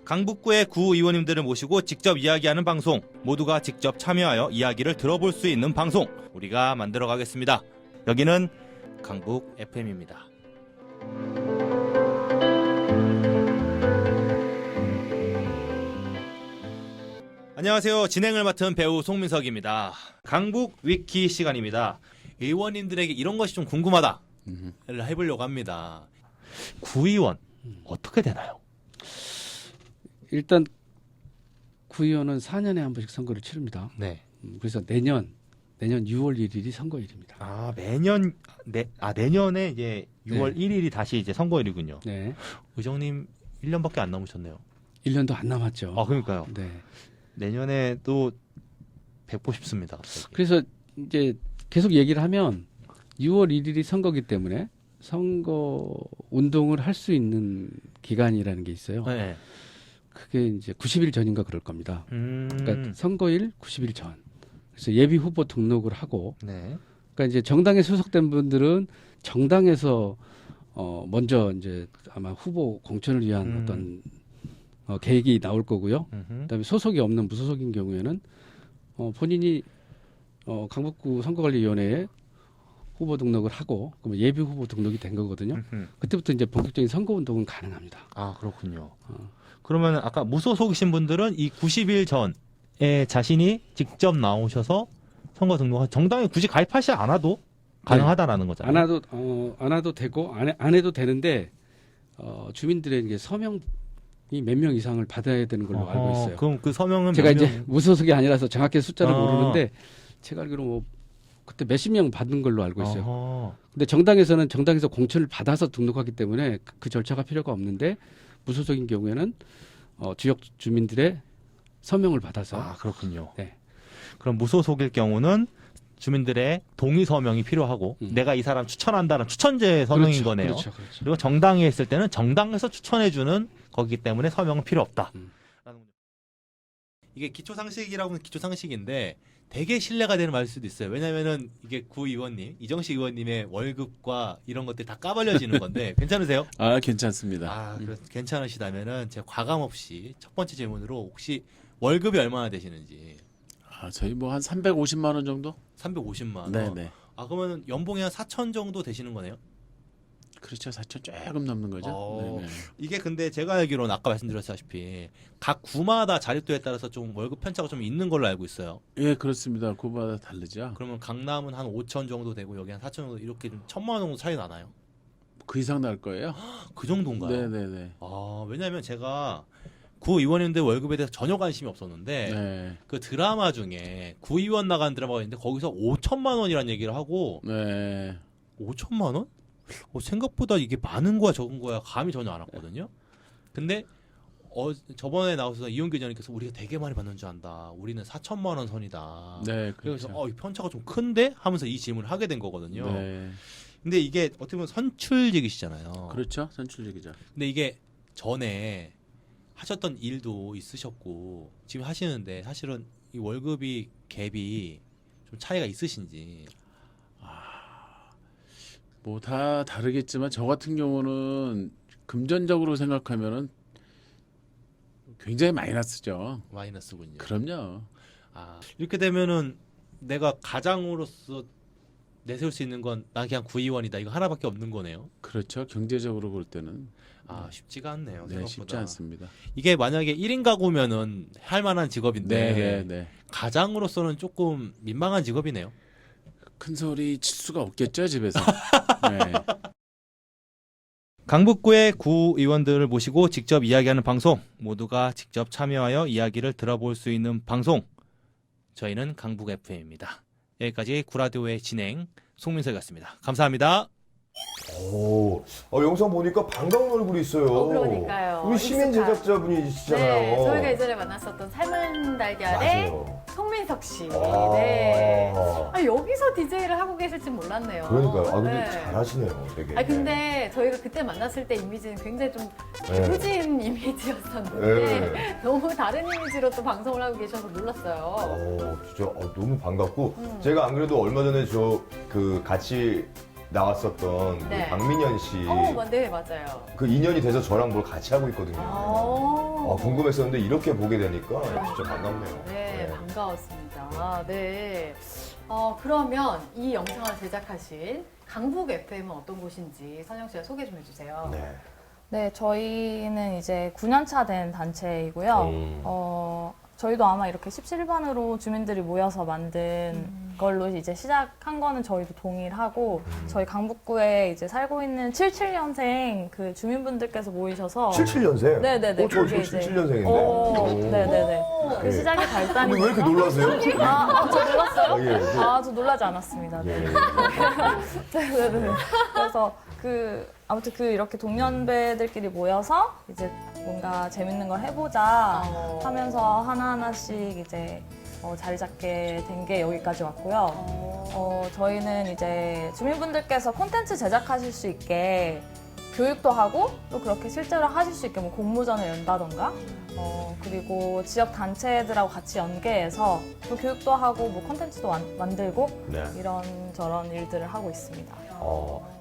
강북구의 구의원님들을 모시고 직접 이야기하는 방송, 모두가 직접 참여하여 이야기를 들어볼 수 있는 방송, 우리가 만들어 가겠습니다. 여기는 강북 FM입니다. 안녕하세요. 진행을 맡은 배우 송민석입니다. 강북 위키 시간입니다. 의원님들에게 이런 것이 좀 궁금하다 해보려고 합니다. 구의원 어떻게 되나요? 일단 구의원은 4년에 한 번씩 선거를 치릅니다. 네. 그래서 내년 6월 1일이 선거일입니다. 아, 내년에 이제 6월 1일이 다시 이제 선거일이군요. 네. 의정님 1년밖에 안 남으셨네요. 1년도 안 남았죠. 아, 그러니까요. 네. 내년에 또 뵙고 싶습니다. 갑자기. 그래서 이제 계속 얘기를 하면 6월 1일이 선거기 때문에 선거 운동을 할 수 있는 기간이라는 게 있어요. 네. 그게 이제 90일 전인가 그럴 겁니다. 그러니까 선거일 90일 전. 그래서 예비 후보 등록을 하고, 네. 그러니까 이제 정당에 소속된 분들은 정당에서 먼저 이제 아마 후보 공천을 위한 어떤 계획이 나올 거고요. 그다음에 소속이 없는 무소속인 경우에는 본인이 강북구 선거관리위원회에 후보 등록을 하고 그러면 예비 후보 등록이 된 거거든요. 그때부터 이제 본격적인 선거 운동은 가능합니다. 아, 그렇군요. 그러면 아까 무소속이신 분들은 이 90일 전에 자신이 직접 나오셔서 선거 등록, 정당에 굳이 가입하지 않아도 가능하다라는 거잖아요. 안 와도 되고 안 해도 되는데 주민들의 이제 서명이 몇 명 이상을 받아야 되는 걸로 알고 있어요. 그럼 그 서명은 제가 몇 이제 명? 무소속이 아니라서 정확히 숫자를 모르는데 제가 알기로 뭐 그때 몇십 명 받은 걸로 알고 있어요. 어허. 근데 정당에서는 정당에서 공천을 받아서 등록하기 때문에 그 절차가 필요가 없는데 무소속인 경우에는 지역 주민들의 서명을 받아서. 아, 그렇군요. 네. 그럼 무소속일 경우는 주민들의 동의 서명이 필요하고 내가 이 사람 추천한다는 추천제 서명인 그렇죠, 거네요. 그렇죠, 그렇죠. 그리고 정당에 있을 때는 정당에서 추천해주는 거기 때문에 서명은 필요 없다. 이게 기초상식이라고 하면 기초상식인데 되게 신뢰가 되는 말일 수도 있어요. 왜냐면은 이게 구 의원님, 이정식 의원님의 월급과 이런 것들이 다 까발려지는 건데 괜찮으세요? 아, 괜찮습니다. 아, 괜찮으시다면은 제가 과감 없이 첫 번째 질문으로 혹시 월급이 얼마나 되시는지. 아, 저희 뭐 한 350만 원 정도? 350만 원. 네네. 아, 그러면 연봉이 한 4천 정도 되시는 거네요? 그렇죠. 4천 조금 넘는 거죠. 네네. 이게 근데 제가 알기로는 아까 말씀드렸다시피 각 구마다 자립도에 따라서 좀 월급 편차가 좀 있는 걸로 알고 있어요. 예, 그렇습니다. 그거마다 다르죠. 그러면 강남은 한 5천 정도 되고 여기 한 4천 정도 이렇게 좀 1,000만 원 정도 차이 나나요? 그 이상 날 거예요. 그 정도인가요? 네네네. 아, 왜냐하면 제가 구 의원님들 월급에 대해서 전혀 관심이 없었는데 네. 그 드라마 중에 구 의원 나간 드라마가 있는데 거기서 5천만 원이라는 얘기를 하고 네. 5천만 원? 생각보다 이게 많은 거야 적은 거야 감이 전혀 안 왔거든요. 근데 저번에 나와서 이용규 기자님께서 우리가 되게 많이 받는 줄 안다. 우리는 4천만 원 선이다. 네, 그래서 그렇죠. 이 편차가 좀 큰데 하면서 이 질문을 하게 된 거거든요. 네. 근데 이게 어떻게 보면 선출직이시잖아요. 그렇죠. 선출직이죠. 근데 이게 전에 하셨던 일도 있으셨고 지금 하시는데 사실은 이 월급이 갭이 좀 차이가 있으신지. 뭐 다 다르겠지만 저 같은 경우는 금전적으로 생각하면은 굉장히 마이너스죠. 마이너스군요. 그럼요. 아, 이렇게 되면은 내가 가장으로서 내세울 수 있는 건 난 그냥 구의원이다. 이거 하나밖에 없는 거네요. 그렇죠. 경제적으로 볼 때는 쉽지가 않네요. 네, 생각보다. 쉽지 않습니다. 이게 만약에 1인 가구면은 할 만한 직업인데 네. 가장으로서는 조금 민망한 직업이네요. 큰 소리 칠 수가 없겠죠, 집에서. 네. 강북구의 구 의원들을 모시고 직접 이야기하는 방송, 모두가 직접 참여하여 이야기를 들어볼 수 있는 방송. 저희는 강북 FM입니다. 여기까지 구라디오의 진행 송민석이었습니다. 감사합니다. 영상 보니까 반가운 얼굴이 있어요. 그러니까요. 우리 시민 익숙한. 제작자분이시잖아요. 네, 저희가 예전에 만났었던 삶은 달걀의 맞아요. 송민석 씨. 아. 네. 여기서 DJ를 하고 계실 줄 몰랐네요. 그러니까요. 근데 네. 잘하시네요, 되게. 근데 저희가 그때 만났을 때 이미지는 굉장히 좀 네. 후진 이미지였었는데 네. 너무 다른 이미지로 또 방송을 하고 계셔서 놀랐어요. 진짜 너무 반갑고 제가 안 그래도 얼마 전에 같이 나왔었던 네. 그 박민현 씨. 네, 맞아요. 그 인연이 돼서 저랑 뭘 같이 하고 있거든요. 궁금했었는데 이렇게 보게 되니까 진짜 반갑네요. 네, 반가웠습니다. 네. 그러면 이 영상을 제작하신 강북 FM은 어떤 곳인지 선영 씨가 소개 좀 해주세요. 네, 저희는 이제 9년차 된 단체이고요. 저희도 아마 이렇게 17번으로 주민들이 모여서 만든 걸로 이제 시작한 거는 저희도 동일하고 저희 강북구에 이제 살고 있는 77년생 그 주민분들께서 모이셔서 77년생? 네네네. 저 77년생인데. 네네네. 그 시작이 발단이 근데 왜 이렇게 놀라세요? 저 놀랐어요? 예. 저 놀라지 않았습니다. 네. 네네네. 그래서 아무튼 이렇게 동년배들끼리 모여서 이제 뭔가 재밌는 걸 해보자 하면서 하나하나씩 이제 자리 잡게 된 게 여기까지 왔고요. 저희는 이제 주민분들께서 콘텐츠 제작하실 수 있게 교육도 하고 또 그렇게 실제로 하실 수 있게 뭐 공모전을 연다던가 그리고 지역 단체들하고 같이 연계해서 또 교육도 하고 뭐 콘텐츠도 만들고 이런저런 일들을 하고 있습니다.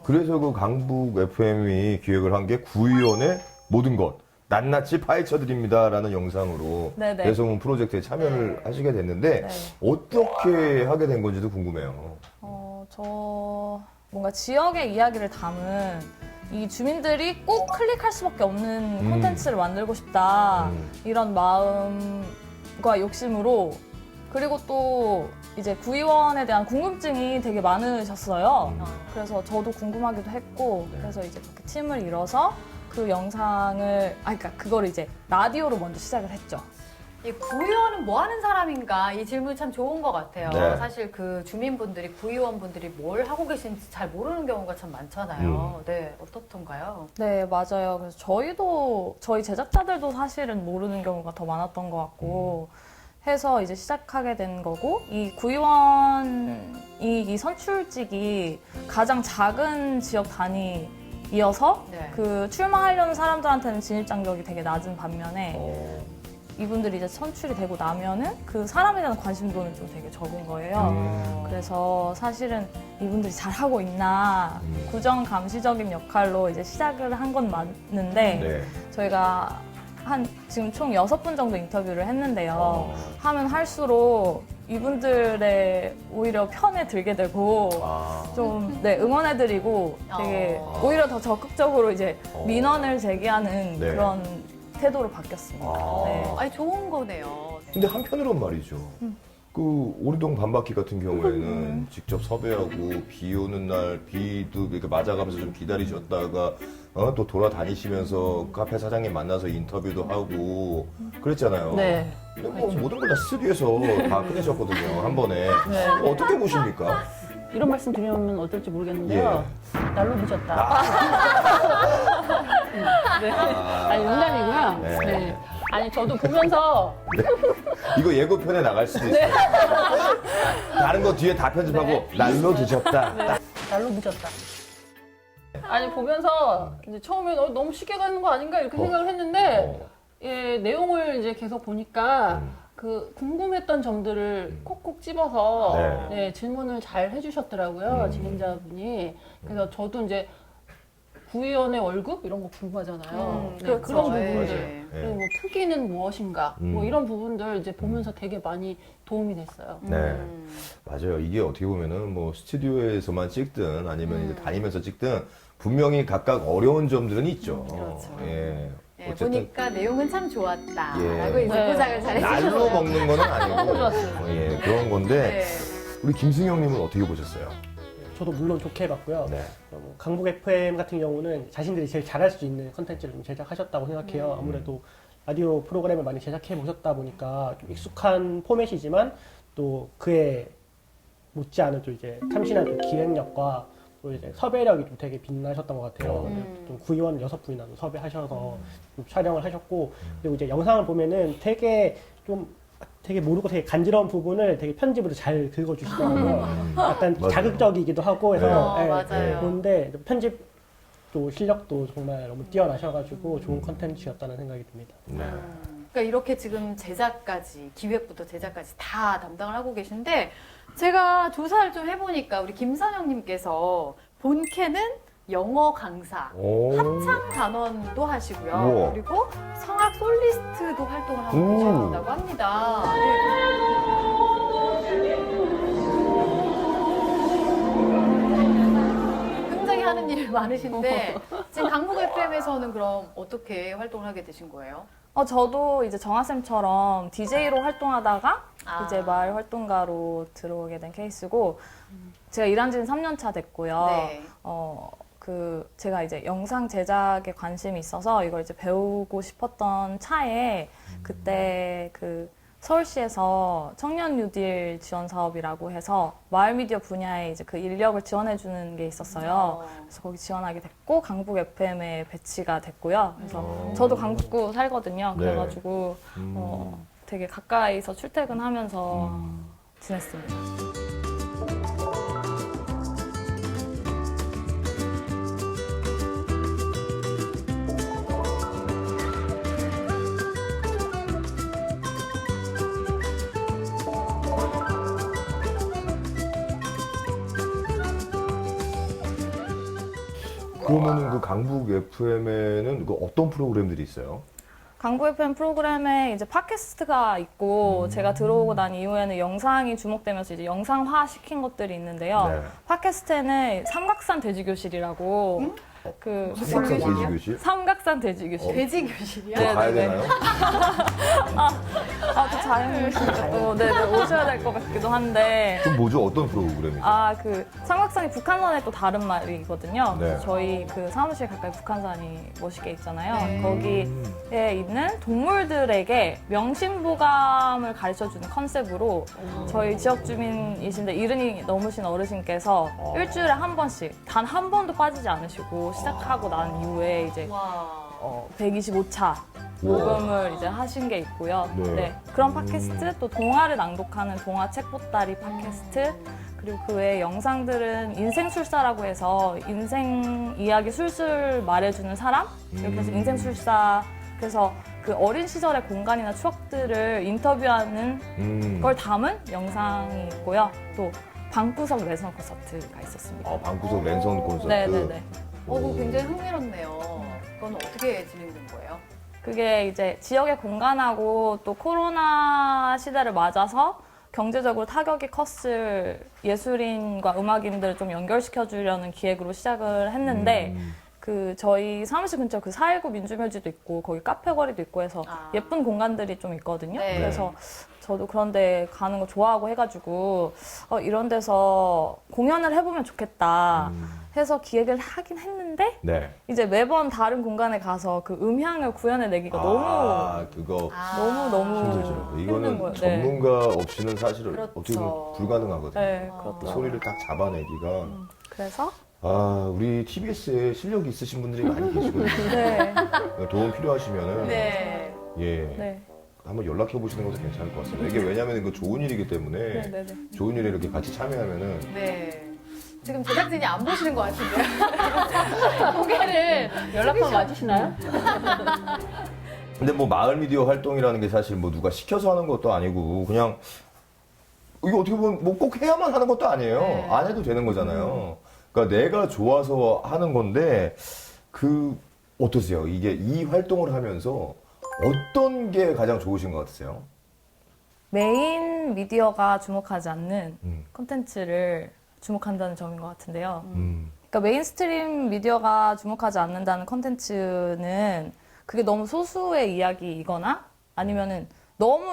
그래서 그 강북 FM이 기획을 한 게 구의원의 모든 것 낱낱이 파헤쳐드립니다라는 영상으로 네네. 대소문 프로젝트에 참여를 하시게 됐는데 어떻게 하게 된 건지도 궁금해요. 저 뭔가 지역의 이야기를 담은 이 주민들이 꼭 클릭할 수밖에 없는 콘텐츠를 만들고 싶다 이런 마음과 욕심으로 그리고 또 이제 구의원에 대한 궁금증이 되게 많으셨어요. 그래서 저도 궁금하기도 했고 그래서 이제 그렇게 팀을 이뤄서 그 영상을 그러니까 그거를 이제 라디오로 먼저 시작을 했죠. 이 구의원은 뭐 하는 사람인가 이 질문이 참 좋은 것 같아요. 네. 사실 그 주민분들이 구의원분들이 뭘 하고 계신지 잘 모르는 경우가 참 많잖아요. 네, 어떻던가요? 네, 맞아요. 그래서 저희 제작자들도 사실은 모르는 경우가 더 많았던 것 같고 해서 이제 시작하게 된 거고 이 구의원이 선출직이 가장 작은 지역 단위이어서 네. 그 출마하려는 사람들한테는 진입 장벽이 되게 낮은 반면에 이분들이 이제 선출이 되고 나면은 그 사람에 대한 관심도는 좀 되게 적은 거예요. 그래서 사실은 이분들이 잘하고 있나 구정 감시적인 역할로 이제 시작을 한 건 맞는데 네. 저희가 지금 총 6분 정도 인터뷰를 했는데요. 하면 할수록 이분들의 오히려 편에 들게 되고 좀 응원해드리고 되게 오히려 더 적극적으로 이제 민원을 제기하는 네. 그런 태도로 바뀌었습니다. 네. 아니 좋은 거네요. 근데 한편으로는 말이죠. 그 오리동 반바퀴 같은 경우에는 직접 섭외하고 비 오는 날 비도 이렇게 맞아가면서 좀 기다리셨다가 또 돌아다니시면서 카페 사장님 만나서 인터뷰도 하고 그랬잖아요. 네. 근데 뭐 모든 걸 다 스튜디오에서 다 끝내셨거든요. 한 번에. 네. 어떻게 보십니까? 이런 말씀 드리면 어떨지 모르겠는데요. 날로 늦었다. 네. 아니, 농담이고요. 네. 네. 아니, 저도 보면서. 네. 이거 예고편에 나갈 수도 있어요. 다른 거 뒤에 다 편집하고 날로 늦었다. 네. 날로 늦었다. 아니, 보면서 이제 처음에 너무 쉽게 가는 거 아닌가 이렇게 생각을 했는데, 예, 내용을 이제 계속 보니까 그 궁금했던 점들을 콕콕 집어서 네, 질문을 잘 해주셨더라고요, 진행자분이. 그래서 저도 이제 구의원의 월급 이런 거 궁금하잖아요. 네, 그렇죠. 그런 네. 부분들. 그리고 뭐 특기는 무엇인가, 뭐 이런 부분들 이제 보면서 되게 많이 도움이 됐어요. 네. 맞아요. 이게 어떻게 보면은 뭐 스튜디오에서만 찍든 아니면 이제 다니면서 찍든 분명히 각각 어려운 점들은 있죠. 그렇죠. 예. 네, 어쨌든 보니까 내용은 참 좋았다라고 예. 이제 포장을 잘 날로 해주셨어요. 먹는 건 아니고 예, 그런 건데 네. 우리 김승영님은 어떻게 보셨어요? 저도 물론 좋게 봤고요. 네. 강북 FM 같은 경우는 자신들이 제일 잘할 수 있는 컨텐츠를 좀 제작하셨다고 생각해요. 아무래도 라디오 프로그램을 많이 제작해 보셨다 보니까 좀 익숙한 포맷이지만 또 그에 못지않은 또 이제 참신한 또 기획력과 또 이제 섭외력이 좀 되게 빛나셨던 것 같아요. 좀 구의원 6분이나 섭외하셔서 좀 촬영을 하셨고 그리고 이제 영상을 보면은 되게 모르고 되게 간지러운 부분을 되게 편집으로 잘 긁어주시더라고요. 약간 맞아요. 자극적이기도 하고 해서 네. 맞아요. 그런데 편집도 실력도 정말 너무 뛰어나셔가지고 좋은 컨텐츠였다는 생각이 듭니다. 네. 그러니까 이렇게 지금 제작까지, 기획부터 제작까지 다 담당을 하고 계신데 제가 조사를 좀 해보니까 우리 김선영님께서 본캐는 영어 강사, 합창 단원도 하시고요. 우와. 그리고 성악 솔리스트도 활동을 하고 계신다고 합니다. 굉장히 하는 일 많으신데 지금 강북 FM에서는 그럼 어떻게 활동을 하게 되신 거예요? 저도 이제 정아쌤처럼 DJ로 활동하다가 이제 마을 활동가로 들어오게 된 케이스고 제가 일한 지는 3년 차 됐고요. 네. 제가 이제 영상 제작에 관심이 있어서 이걸 이제 배우고 싶었던 차에 그때 서울시에서 청년 뉴딜 지원 사업이라고 해서 마을 미디어 분야에 이제 그 인력을 지원해 주는 게 있었어요. 그래서 거기 지원하게 됐고 강북 FM에 배치가 됐고요. 그래서 저도 강북구 살거든요. 그래가지고 되게 가까이서 출퇴근하면서 지냈습니다. 그러면은 그 강북 FM에는 그 어떤 프로그램들이 있어요? 강북 FM 프로그램에 이제 팟캐스트가 있고 제가 들어오고 난 이후에는 영상이 주목되면서 이제 영상화 시킨 것들이 있는데요. 팟캐스트에는 삼각산 돼지교실이라고 그 삼각산 돼지교실? 삼각산 돼지교실. 돼지교실이야? 저 가야 되나요? 또 자연교실 또 네, 오셔야 될 것 같기도 한데. 좀 뭐죠? 어떤 프로그램이죠? 그 삼각산이 북한산의 또 다른 말이거든요. 네. 저희 그 사무실 가까이 북한산이 멋있게 있잖아요. 네. 거기에 있는 동물들에게 명심보감을 가르쳐주는 컨셉으로 저희 지역 주민이신데 70이 넘으신 어르신께서 일주일에 한 번씩 단 한 번도 빠지지 않으시고 시작하고 난 이후에 이제 125차 녹음을 이제 하신 게 있고요. 네. 그런 팟캐스트, 또 동화를 낭독하는 동화 책보따리 팟캐스트, 그리고 그 외에 영상들은 인생술사라고 해서 인생 이야기 술술 말해주는 사람? 이렇게 해서 인생술사, 그래서 그 어린 시절의 공간이나 추억들을 인터뷰하는 걸 담은 영상이 있고요. 또 방구석 랜선 콘서트가 있었습니다. 방구석 랜선 콘서트. 네네네. 그거 굉장히 흥미롭네요. 그건 어떻게 진행된 거예요? 그게 이제 지역의 공간하고 또 코로나 시대를 맞아서 경제적으로 타격이 컸을 예술인과 음악인들을 좀 연결시켜 주려는 기획으로 시작을 했는데 그 저희 사무실 근처 그 419 민주묘지도 있고 거기 카페거리도 있고 해서 예쁜 공간들이 좀 있거든요. 네. 그래서 저도 그런 데 가는 거 좋아하고 해가지고 이런 데서 공연을 해보면 좋겠다 해서 기획을 하긴 했는데 네. 이제 매번 다른 공간에 가서 그 음향을 구현해내기가 그거 너무 힘들죠. 힘든 이거는 거예요. 네. 전문가 없이는 사실 그렇죠. 어떻게 보면 불가능하거든요. 네, 그렇죠. 그 소리를 딱 잡아내기가. 그래서 우리 TBS에 실력이 있으신 분들이 많이 계시거든요. 네. 도움 필요하시면은 네. 예. 네. 한번 연락해 보시는 것도 괜찮을 것 같습니다. 이게 왜냐하면 이거 좋은 일이기 때문에 네네네. 좋은 일에 이렇게 같이 참여하면은 네. 지금 제작진이 안 보시는 것 같은데요. 고개를 연락처 맞으시나요? 근데 뭐 마을 미디어 활동이라는 게 사실 뭐 누가 시켜서 하는 것도 아니고 그냥 이거 어떻게 보면 뭐 꼭 해야만 하는 것도 아니에요. 네. 안 해도 되는 거잖아요. 그러니까 내가 좋아서 하는 건데 어떠세요? 이게 이 활동을 하면서 어떤 게 가장 좋으신 것 같으세요? 메인 미디어가 주목하지 않는 콘텐츠를 주목한다는 점인 것 같은데요. 그러니까 메인스트림 미디어가 주목하지 않는다는 콘텐츠는 그게 너무 소수의 이야기이거나 아니면은 너무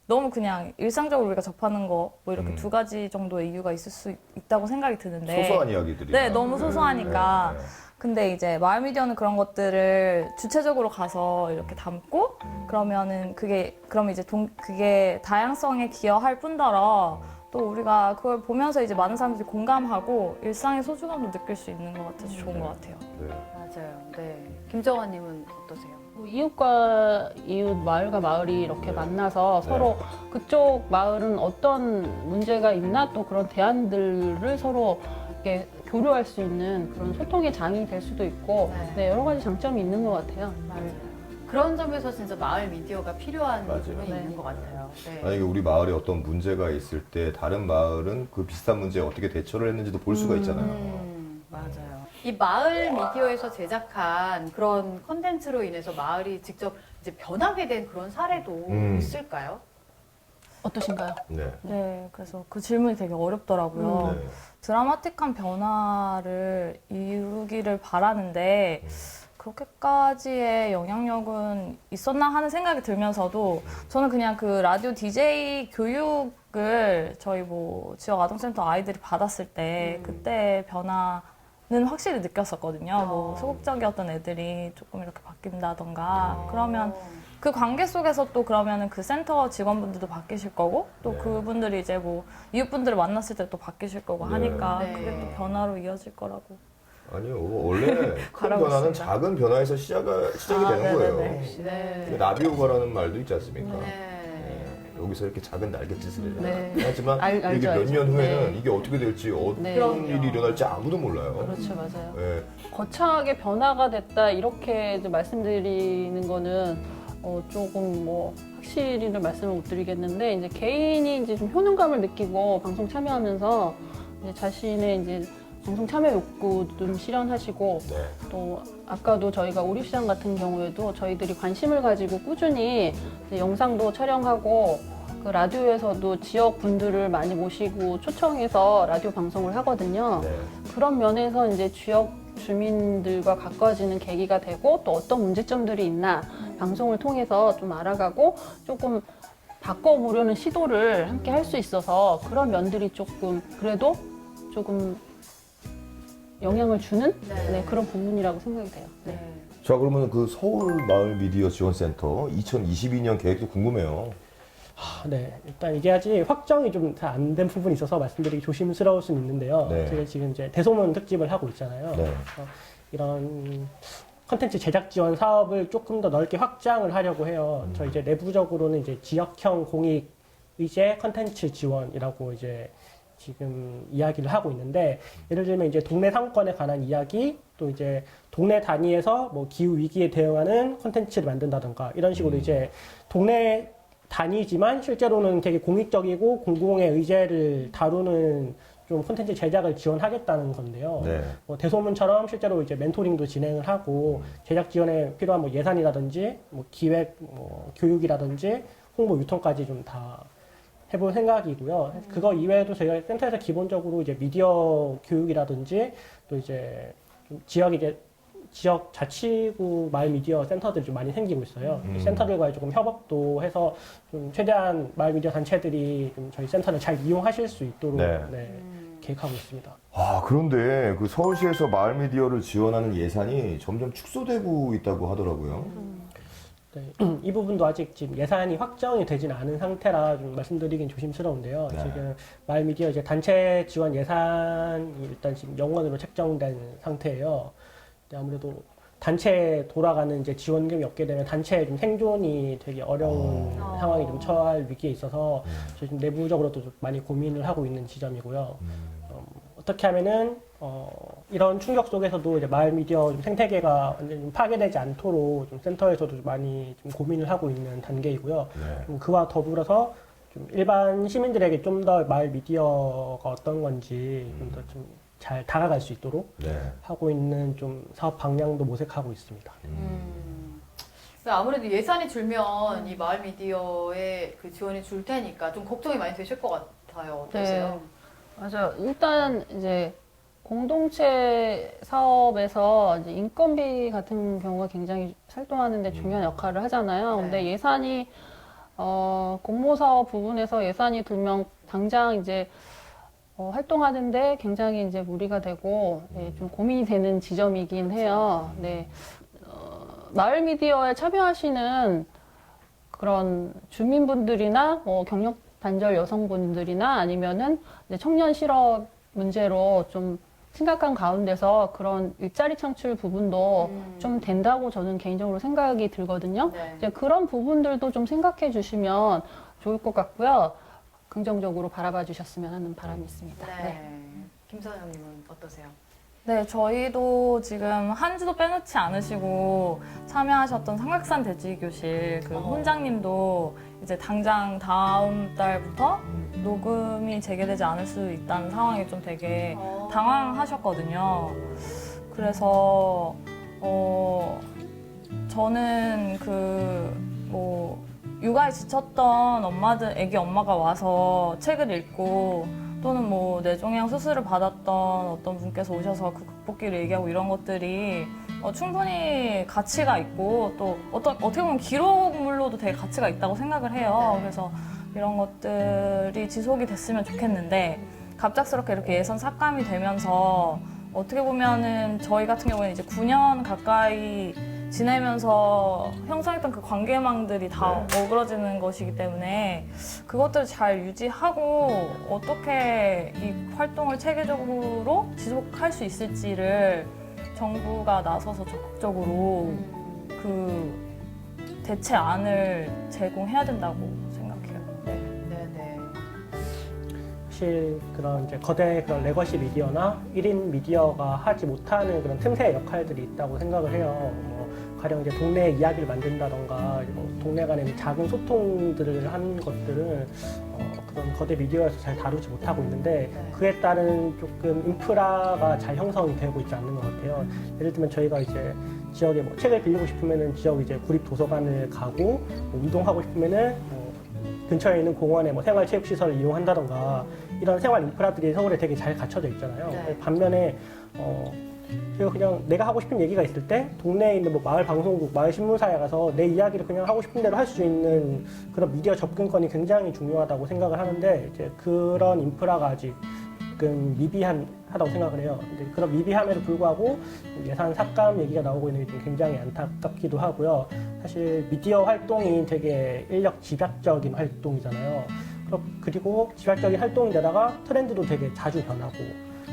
너무 그냥 일상적으로 우리가 접하는 거 뭐 이렇게 두 가지 정도의 이유가 있을 수 있다고 생각이 드는데 소소한 이야기들이. 네, 너무 소소하니까. 근데 이제 마을 미디어는 그런 것들을 주체적으로 가서 이렇게 담고 그러면은 그럼 이제 그게 다양성에 기여할 뿐더러 또 우리가 그걸 보면서 이제 많은 사람들이 공감하고 일상의 소중함도 느낄 수 있는 것 같아서 좋은 것 같아요. 맞아요. 네. 김정환님은 어떠세요? 이웃과 이웃, 마을과 마을이 이렇게 만나서 서로 그쪽 마을은 어떤 문제가 있나 또 그런 대안들을 서로 이렇게 교류할 수 있는 그런 소통의 장이 될 수도 있고 여러 가지 장점이 있는 것 같아요. 그런 점에서 진짜 마을 미디어가 필요한 맞아요. 부분이 있는 것 같아요. 네. 만약에 우리 마을에 어떤 문제가 있을 때 다른 마을은 그 비슷한 문제에 어떻게 대처를 했는지도 볼 수가 있잖아요. 맞아요. 이 마을 미디어에서 제작한 그런 콘텐츠로 인해서 마을이 직접 이제 변하게 된 그런 사례도 있을까요? 어떠신가요? 네, 그래서 그 질문이 되게 어렵더라고요. 드라마틱한 변화를 이루기를 바라는데 그렇게까지의 영향력은 있었나 하는 생각이 들면서도 저는 그냥 그 라디오 DJ 교육을 저희 뭐 지역 아동센터 아이들이 받았을 때 그때 변화는 확실히 느꼈었거든요. 뭐 소극적이었던 애들이 조금 이렇게 바뀐다던가 그러면 그 관계 속에서 또 그러면은 그 센터 직원분들도 바뀌실 거고 또 그분들이 이제 뭐 이웃분들을 만났을 때 또 바뀌실 거고 하니까 그게 또 변화로 이어질 거라고. 아니요. 원래 큰 변화는 작은 변화에서 시작이 되는 거예요. 나비효과라는 말도 있지 않습니까? 여기서 이렇게 작은 날갯짓을 해요. 하지만 이게 몇 년 후에는 이게 어떻게 될지 어떤 일이 일어날지 아무도 몰라요. 그렇죠, 맞아요. 거창하게 변화가 됐다 이렇게 이제 말씀드리는 거는 조금 뭐 확실히는 말씀을 못 드리겠는데 이제 개인이 이제 좀 효능감을 느끼고 방송 참여하면서 이제 자신의 이제 방송 참여 욕구 좀 실현하시고 또 아까도 저희가 오류시장 같은 경우에도 저희들이 관심을 가지고 꾸준히 이제 영상도 촬영하고 그 라디오에서도 지역 분들을 많이 모시고 초청해서 라디오 방송을 하거든요. 그런 면에서 이제 지역 주민들과 가까워지는 계기가 되고 또 어떤 문제점들이 있나 방송을 통해서 좀 알아가고 조금 바꿔보려는 시도를 함께 할 수 있어서 그런 면들이 조금 그래도 조금 영향을 주는 그런 부분이라고 생각이 돼요. 네. 자, 그러면 그 서울 마을 미디어 지원센터 2022년 계획도 궁금해요. 네, 일단 이게 아직 확정이 좀 잘 안 된 부분이 있어서 말씀드리기 조심스러울 수는 있는데요. 네. 저희가 지금 이제 대소문 특집을 하고 있잖아요. 네. 그래서 이런 컨텐츠 제작 지원 사업을 조금 더 넓게 확장을 하려고 해요. 저희 이제 내부적으로는 이제 지역형 공익 의제 컨텐츠 지원이라고 이제 지금 이야기를 하고 있는데, 예를 들면 이제 동네 상권에 관한 이야기, 또 이제 동네 단위에서 뭐 기후 위기에 대응하는 컨텐츠를 만든다던가 이런 식으로 이제 동네 단위지만 실제로는 되게 공익적이고 공공의 의제를 다루는 좀 콘텐츠 제작을 지원하겠다는 건데요. 네. 뭐 대소문처럼 실제로 이제 멘토링도 진행을 하고 제작 지원에 필요한 뭐 예산이라든지 뭐 기획, 뭐 교육이라든지 홍보 유통까지 좀 다 해볼 생각이고요. 그거 이외에도 저희가 센터에서 기본적으로 이제 미디어 교육이라든지 또 이제 좀 지역 자치구 마을 미디어 센터들이 좀 많이 생기고 있어요. 센터들과의 조금 협업도 해서 좀 최대한 마을 미디어 단체들이 좀 저희 센터를 잘 이용하실 수 있도록 계획하고 있습니다. 아, 그런데 그 서울시에서 마을 미디어를 지원하는 예산이 점점 축소되고 있다고 하더라고요. 네, 이 부분도 아직 지금 예산이 확정이 되지는 않은 상태라 좀 말씀드리긴 조심스러운데요. 네. 지금 마을 미디어 이제 단체 지원 예산이 일단 지금 0원으로 책정된 상태예요. 아무래도 단체에 돌아가는 이제 지원금이 없게 되면 단체의 좀 생존이 되게 어려운 상황이 좀 처할 위기에 있어서 저희 좀 내부적으로도 좀 많이 고민을 하고 있는 지점이고요. 어떻게 하면은 이런 충격 속에서도 이제 마을 미디어 좀 생태계가 완전히 좀 파괴되지 않도록 좀 센터에서도 좀 많이 좀 고민을 하고 있는 단계이고요. 좀 그와 더불어서 좀 일반 시민들에게 좀 더 마을 미디어가 어떤 건지 좀 더 좀 잘 다가갈 수 있도록 하고 있는 좀 사업 방향도 모색하고 있습니다. 아무래도 예산이 줄면 이 마을 미디어에 그 지원이 줄 테니까 좀 걱정이 많이 되실 것 같아요. 어떠세요? 네, 맞아요. 일단 이제 공동체 사업에서 이제 인건비 같은 경우가 굉장히 활동하는데 중요한 역할을 하잖아요. 근데 예산이 공모사업 부분에서 예산이 들면 당장 이제 활동하는데 굉장히 이제 무리가 되고 좀 고민이 되는 지점이긴 해요. 네. 마을 미디어에 참여하시는 그런 주민분들이나 뭐 경력 단절 여성분들이나 아니면은 이제 청년 실업 문제로 좀 심각한 가운데서 그런 일자리 창출 부분도 좀 된다고 저는 개인적으로 생각이 들거든요. 이제 그런 부분들도 좀 생각해 주시면 좋을 것 같고요. 긍정적으로 바라봐 주셨으면 하는 바람이 있습니다. 김 사장님은 어떠세요? 네, 저희도 지금 한 주도 빼놓지 않으시고 참여하셨던 삼각산 대지교실 그 훈장님도 이제 당장 다음 달부터 녹음이 재개되지 않을 수 있다는 상황에 좀 되게 당황하셨거든요. 그래서 저는 육아에 지쳤던 애기 엄마가 와서 책을 읽고 또는 뭐 뇌종양 수술을 받았던 어떤 분께서 오셔서 그 극복기를 얘기하고 이런 것들이 충분히 가치가 있고 또 어떻게 보면 기록물로도 되게 가치가 있다고 생각을 해요. 그래서 이런 것들이 지속이 됐으면 좋겠는데 갑작스럽게 이렇게 예산 삭감이 되면서 어떻게 보면은 저희 같은 경우에는 이제 9년 가까이 지내면서 형성했던 그 관계망들이 다 어그러지는 것이기 때문에 그것들을 잘 유지하고 어떻게 이 활동을 체계적으로 지속할 수 있을지를 정부가 나서서 적극적으로 그 대체안을 제공해야 된다고 생각해요. 사실 그런 이제 거대 그런 레거시 미디어나 1인 미디어가 하지 못하는 그런 틈새 역할들이 있다고 생각을 해요. 가령 이제 동네 이야기를 만든다던가 동네 간의 작은 소통들을 하는 것들은 그런 거대 미디어에서 잘 다루지 못하고 있는데 그에 따른 조금 인프라가 잘 형성이 되고 있지 않는 것 같아요. 예를 들면 저희가 이제 지역에 뭐 책을 빌리고 싶으면은 지역 이제 구립 도서관을 가고 뭐 운동하고 싶으면은 근처에 있는 공원에 뭐 생활체육시설을 이용한다던가 이런 생활 인프라들이 서울에 되게 잘 갖춰져 있잖아요. 반면에 그리고 그냥 내가 하고 싶은 얘기가 있을 때 동네에 있는 뭐 마을 방송국, 마을 신문사에 가서 내 이야기를 그냥 하고 싶은 대로 할 수 있는 그런 미디어 접근권이 굉장히 중요하다고 생각을 하는데 이제 그런 인프라가 아직 조금 미비하다고 생각을 해요. 근데 그런 미비함에도 불구하고 예산 삭감 얘기가 나오고 있는 게 좀 굉장히 안타깝기도 하고요. 사실 미디어 활동이 되게 인력 집약적인 활동이잖아요. 그리고 집약적인 활동인데다가 트렌드도 되게 자주 변하고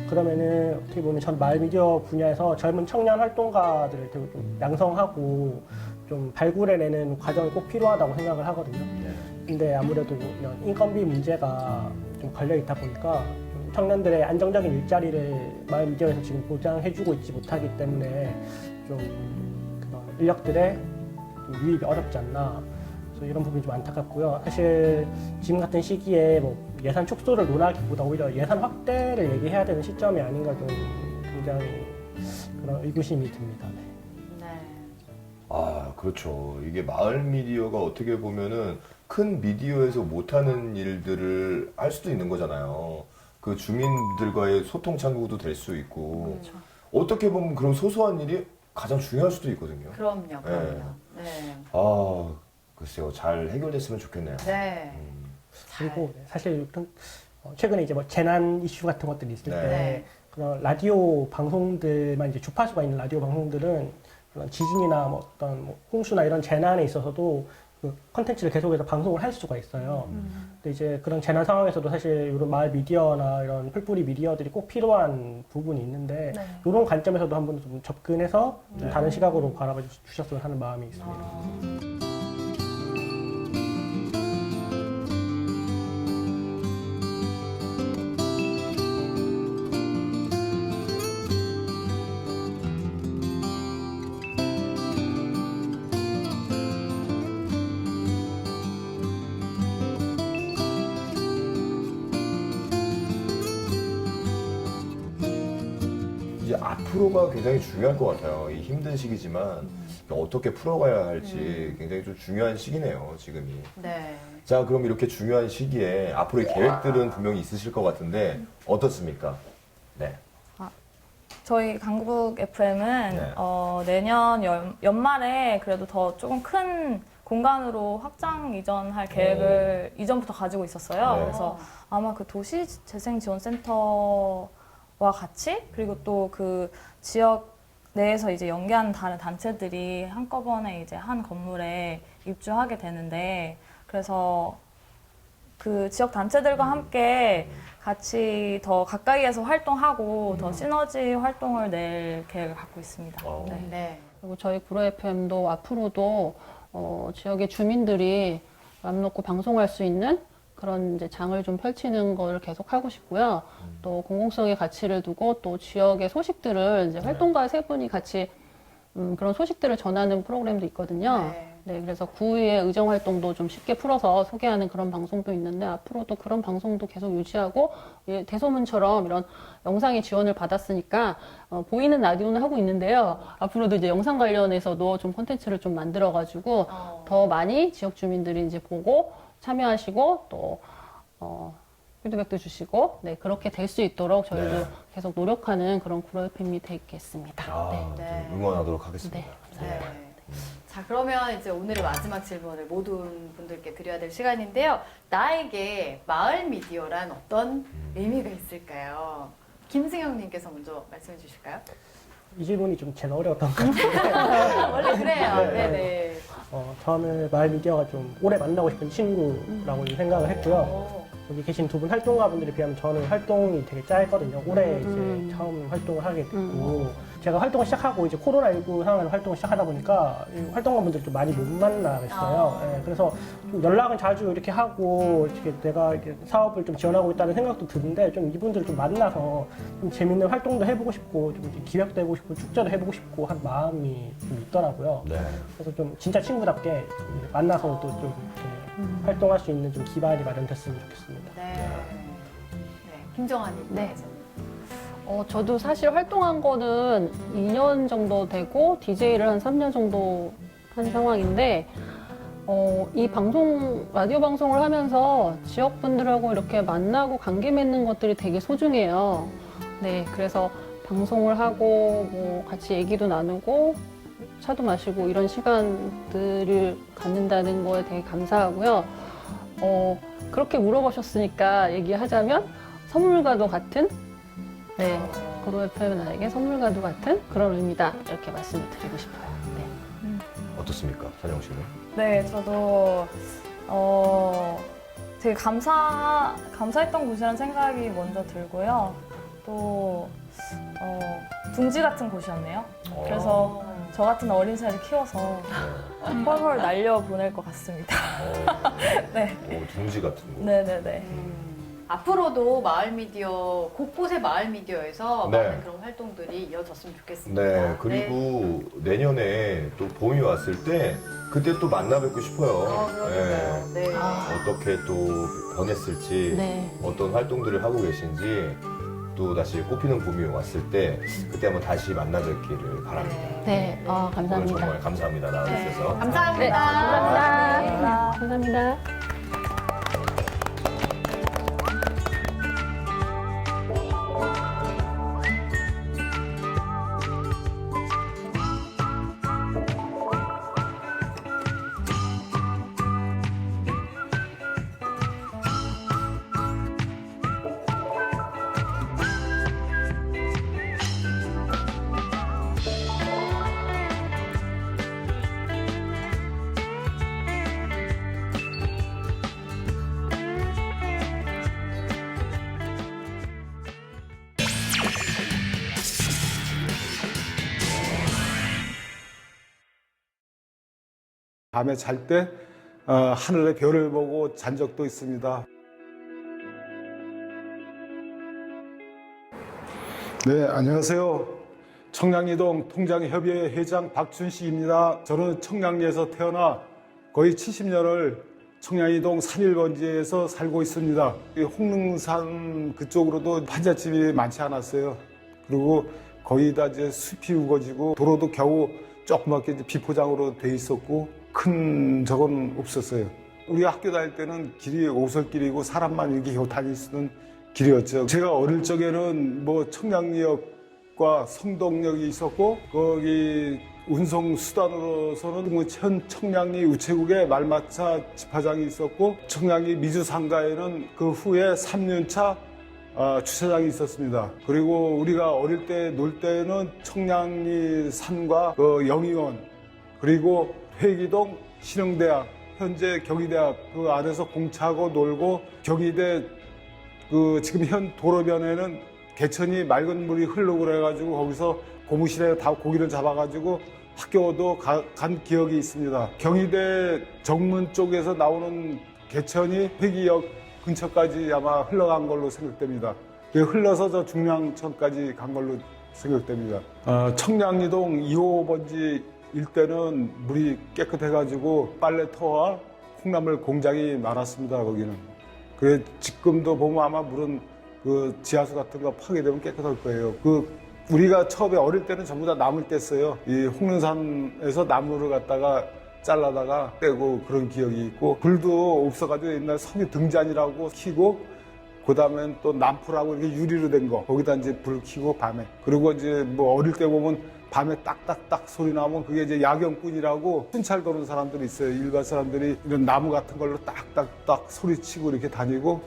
그러면은 어떻게 보면 전 마을 미디어 분야에서 젊은 청년 활동가들을 되게 좀 양성하고 좀 발굴해내는 과정이 꼭 필요하다고 생각을 하거든요. 근데 아무래도 이런 인건비 문제가 좀 걸려 있다 보니까 좀 청년들의 안정적인 일자리를 마을 미디어에서 지금 보장해주고 있지 못하기 때문에 좀 그런 인력들의 좀 유입이 어렵지 않나. 그래서 이런 부분이 좀 안타깝고요. 사실 지금 같은 시기에 뭐 예산 축소를 논하기보다 오히려 예산 확대를 얘기해야 되는 시점이 아닌가 좀 굉장히 그런 의구심이 듭니다. 아, 그렇죠. 이게 마을 미디어가 어떻게 보면은 큰 미디어에서 못하는 일들을 할 수도 있는 거잖아요. 그 주민들과의 소통 창구도 될 수 있고. 어떻게 보면 그런 소소한 일이 가장 중요할 수도 있거든요. 그럼요. 네. 아, 글쎄요. 잘 해결됐으면 좋겠네요. 네. 그리고 사실 최근에 이제 뭐 재난 이슈 같은 것들이 있을 때 네. 그런 라디오 방송들만 이제 주파수가 있는 라디오 방송들은 그런 지진이나 뭐 어떤 뭐 홍수나 이런 재난에 있어서도 그 컨텐츠를 계속해서 방송을 할 수가 있어요. 근데 이제 그런 재난 상황에서도 사실 이런 마을 미디어나 이런 풀뿌리 미디어들이 꼭 필요한 부분이 있는데 이런 관점에서도 한번 좀 접근해서 좀 다른 시각으로 바라봐 주셨으면 하는 마음이 있습니다. 이제 앞으로가 굉장히 중요할 것 같아요. 이 힘든 시기지만 어떻게 풀어가야 할지 굉장히 좀 중요한 시기네요, 지금이. 네. 자, 그럼 이렇게 중요한 시기에 앞으로의 계획들은 분명히 있으실 것 같은데 어떻습니까? 네. 저희 강북 FM은 네. 내년 연말에 그래도 더 조금 큰 공간으로 확장 이전할 계획을 이전부터 가지고 있었어요. 네. 그래서 아마 그 도시재생지원센터와 같이 그리고 또 그 지역 내에서 이제 연계하는 다른 단체들이 한꺼번에 이제 한 건물에 입주하게 되는데 그래서 그 지역 단체들과 함께 같이 더 가까이에서 활동하고 더 시너지 활동을 낼 계획을 갖고 있습니다. 네. 그리고 저희 구로 FM도 앞으로도 지역의 주민들이 맘 놓고 방송할 수 있는 그런 이제 장을 좀 펼치는 걸 계속 하고 싶고요. 또 공공성의 가치를 두고 또 지역의 소식들을 이제 활동가 세 분이 같이 그런 소식들을 전하는 프로그램도 있거든요. 네, 그래서 구의의 의정 활동도 좀 쉽게 풀어서 소개하는 그런 방송도 있는데 앞으로도 그런 방송도 계속 유지하고 대소문처럼 이런 영상의 지원을 받았으니까 보이는 라디오는 하고 있는데요. 앞으로도 이제 영상 관련해서도 좀 콘텐츠를 좀 만들어가지고 더 많이 지역 주민들이 이제 보고 참여하시고 또 피드백도 주시고 네 그렇게 될 수 있도록 저희도 계속 노력하는 그런 구로 FM이 되겠습니다. 네. 응원하도록 하겠습니다. 네. 자, 그러면 이제 오늘의 마지막 질문을 모든 분들께 드려야 될 시간인데요. 나에게 마을 미디어란 어떤 의미가 있을까요? 김승영님께서 먼저 말씀해 주실까요? 이 질문이 좀 제일 어려웠던 것 같아요. 원래 그래요. 네. 네네. 저는 마을 미디어가 좀 오래 만나고 싶은 친구라고 생각을 했고요. 여기 계신 두 분 활동가분들에 비하면 저는 활동이 되게 짧거든요. 올해 이제 처음 활동을 하게 됐고 제가 활동을 시작하고 이제 코로나19 상황에서 활동을 시작하다 보니까 이 활동가분들 좀 많이 못 만나겠어요. 네, 그래서 좀 연락은 자주 이렇게 하고 이렇게 내가 이렇게 사업을 좀 지원하고 있다는 생각도 드는데 좀 이분들을 좀 만나서 좀 재밌는 활동도 해보고 싶고 좀 이제 기획도 해보고 싶고 축제도 해보고 싶고 한 마음이 좀 있더라고요. 그래서 좀 진짜 친구답게 좀 만나서 또 좀 활동할 수 있는 좀 기반이 마련됐으면 좋겠습니다. 네. 김정아님. 네. 저도 사실 활동한 거는 2년 정도 되고 DJ를 한 3년 정도 한 상황인데 이 방송 라디오 방송을 하면서 지역 분들하고 이렇게 만나고 관계 맺는 것들이 되게 소중해요. 네, 그래서 방송을 하고 뭐 같이 얘기도 나누고 차도 마시고 이런 시간들을 갖는다는 거에 되게 감사하고요. 그렇게 물어보셨으니까 얘기하자면 선물과도 같은 네, 고로 FM은 나에게 선물과도 같은 그런 의미다 이렇게 말씀을 드리고 싶어요. 네. 어떻습니까, 찬영 씨는? 네, 저도 되게 감사했던 곳이라는 생각이 먼저 들고요. 또 둥지 같은 곳이었네요. 그래서 저 같은 어린 새를 키워서 펄펄 날려 보낼 것 같습니다. 네. 둥지 같은 곳. 네네네. 앞으로도 마을 미디어, 곳곳의 마을 미디어에서 네. 많은 그런 활동들이 이어졌으면 좋겠습니다. 네, 그리고 내년에 또 봄이 왔을 때 그때 또 만나 뵙고 싶어요. 그러니까요. 네. 어떻게 또 변했을지, 네. 어떤 활동들을 하고 계신지 또 다시 꽃피는 봄이 왔을 때 그때 한번 다시 만나 뵙기를 바랍니다. 네, 오늘 감사합니다. 정말 감사합니다. 나와주셔서. 감사합니다. 네, 감사합니다. 감사합니다. 밤에 잘 때 하늘의 별을 보고 잔 적도 있습니다. 네, 안녕하세요. 청량리동 통장협의회 회장 박춘식입니다. 저는 청량리에서 태어나 거의 70년을 청량리동 산일번지에서 살고 있습니다. 홍릉산 그쪽으로도 판잣집이 많지 않았어요. 그리고 거의 다 이제 숲이 우거지고 도로도 겨우 조그맣게 이제 비포장으로 돼 있었고 큰 적은 없었어요. 우리가 학교 다닐 때는 길이 오솔길이고 사람만 이렇게 겨우 다닐 수 있는 길이었죠. 제가 어릴 적에는 뭐 청량리역과 성동역이 있었고 거기 운송 수단으로서는 현 청량리 우체국에 말마차 집화장이 있었고 청량리 미주상가에는 그 후에 3년차 주차장이 있었습니다. 그리고 우리가 어릴 때 놀 때는 청량리 산과 그 영의원 그리고 회기동 신흥대학 현재 경희대학 그 안에서 공차하고 놀고 경희대 그 지금 현 도로변에는 개천이 맑은 물이 흐르고 그래가지고 거기서 고무실에 다 고기를 잡아가지고 학교도 간 기억이 있습니다. 경희대 정문 쪽에서 나오는 개천이 회기역 근처까지 아마 흘러간 걸로 생각됩니다. 흘러서 저 중량천까지 간 걸로 생각됩니다. 청량리동 2호번지 일대는 물이 깨끗해가지고 빨래터와 콩나물 공장이 많았습니다. 거기는. 그래 지금도 보면 아마 물은 그 지하수 같은 거 파괴되면 깨끗할 거예요. 우리가 처음에 어릴 때는 전부 다 나무를 뗐어요. 이 홍릉산에서 나무를 갖다가 잘라다가 떼고 그런 기억이 있고 불도 없어가지고 옛날 석유 등잔이라고 켜고 그 다음엔 또 남풀하고 이렇게 유리로 된 거 거기다 이제 불 켜고 밤에 그리고 이제 뭐 어릴 때 보면 밤에 딱딱딱 소리 나면 그게 이제 야경꾼이라고 순찰 도는 사람들이 있어요. 일반 사람들이 이런 나무 같은 걸로 딱딱딱 소리치고 이렇게 다니고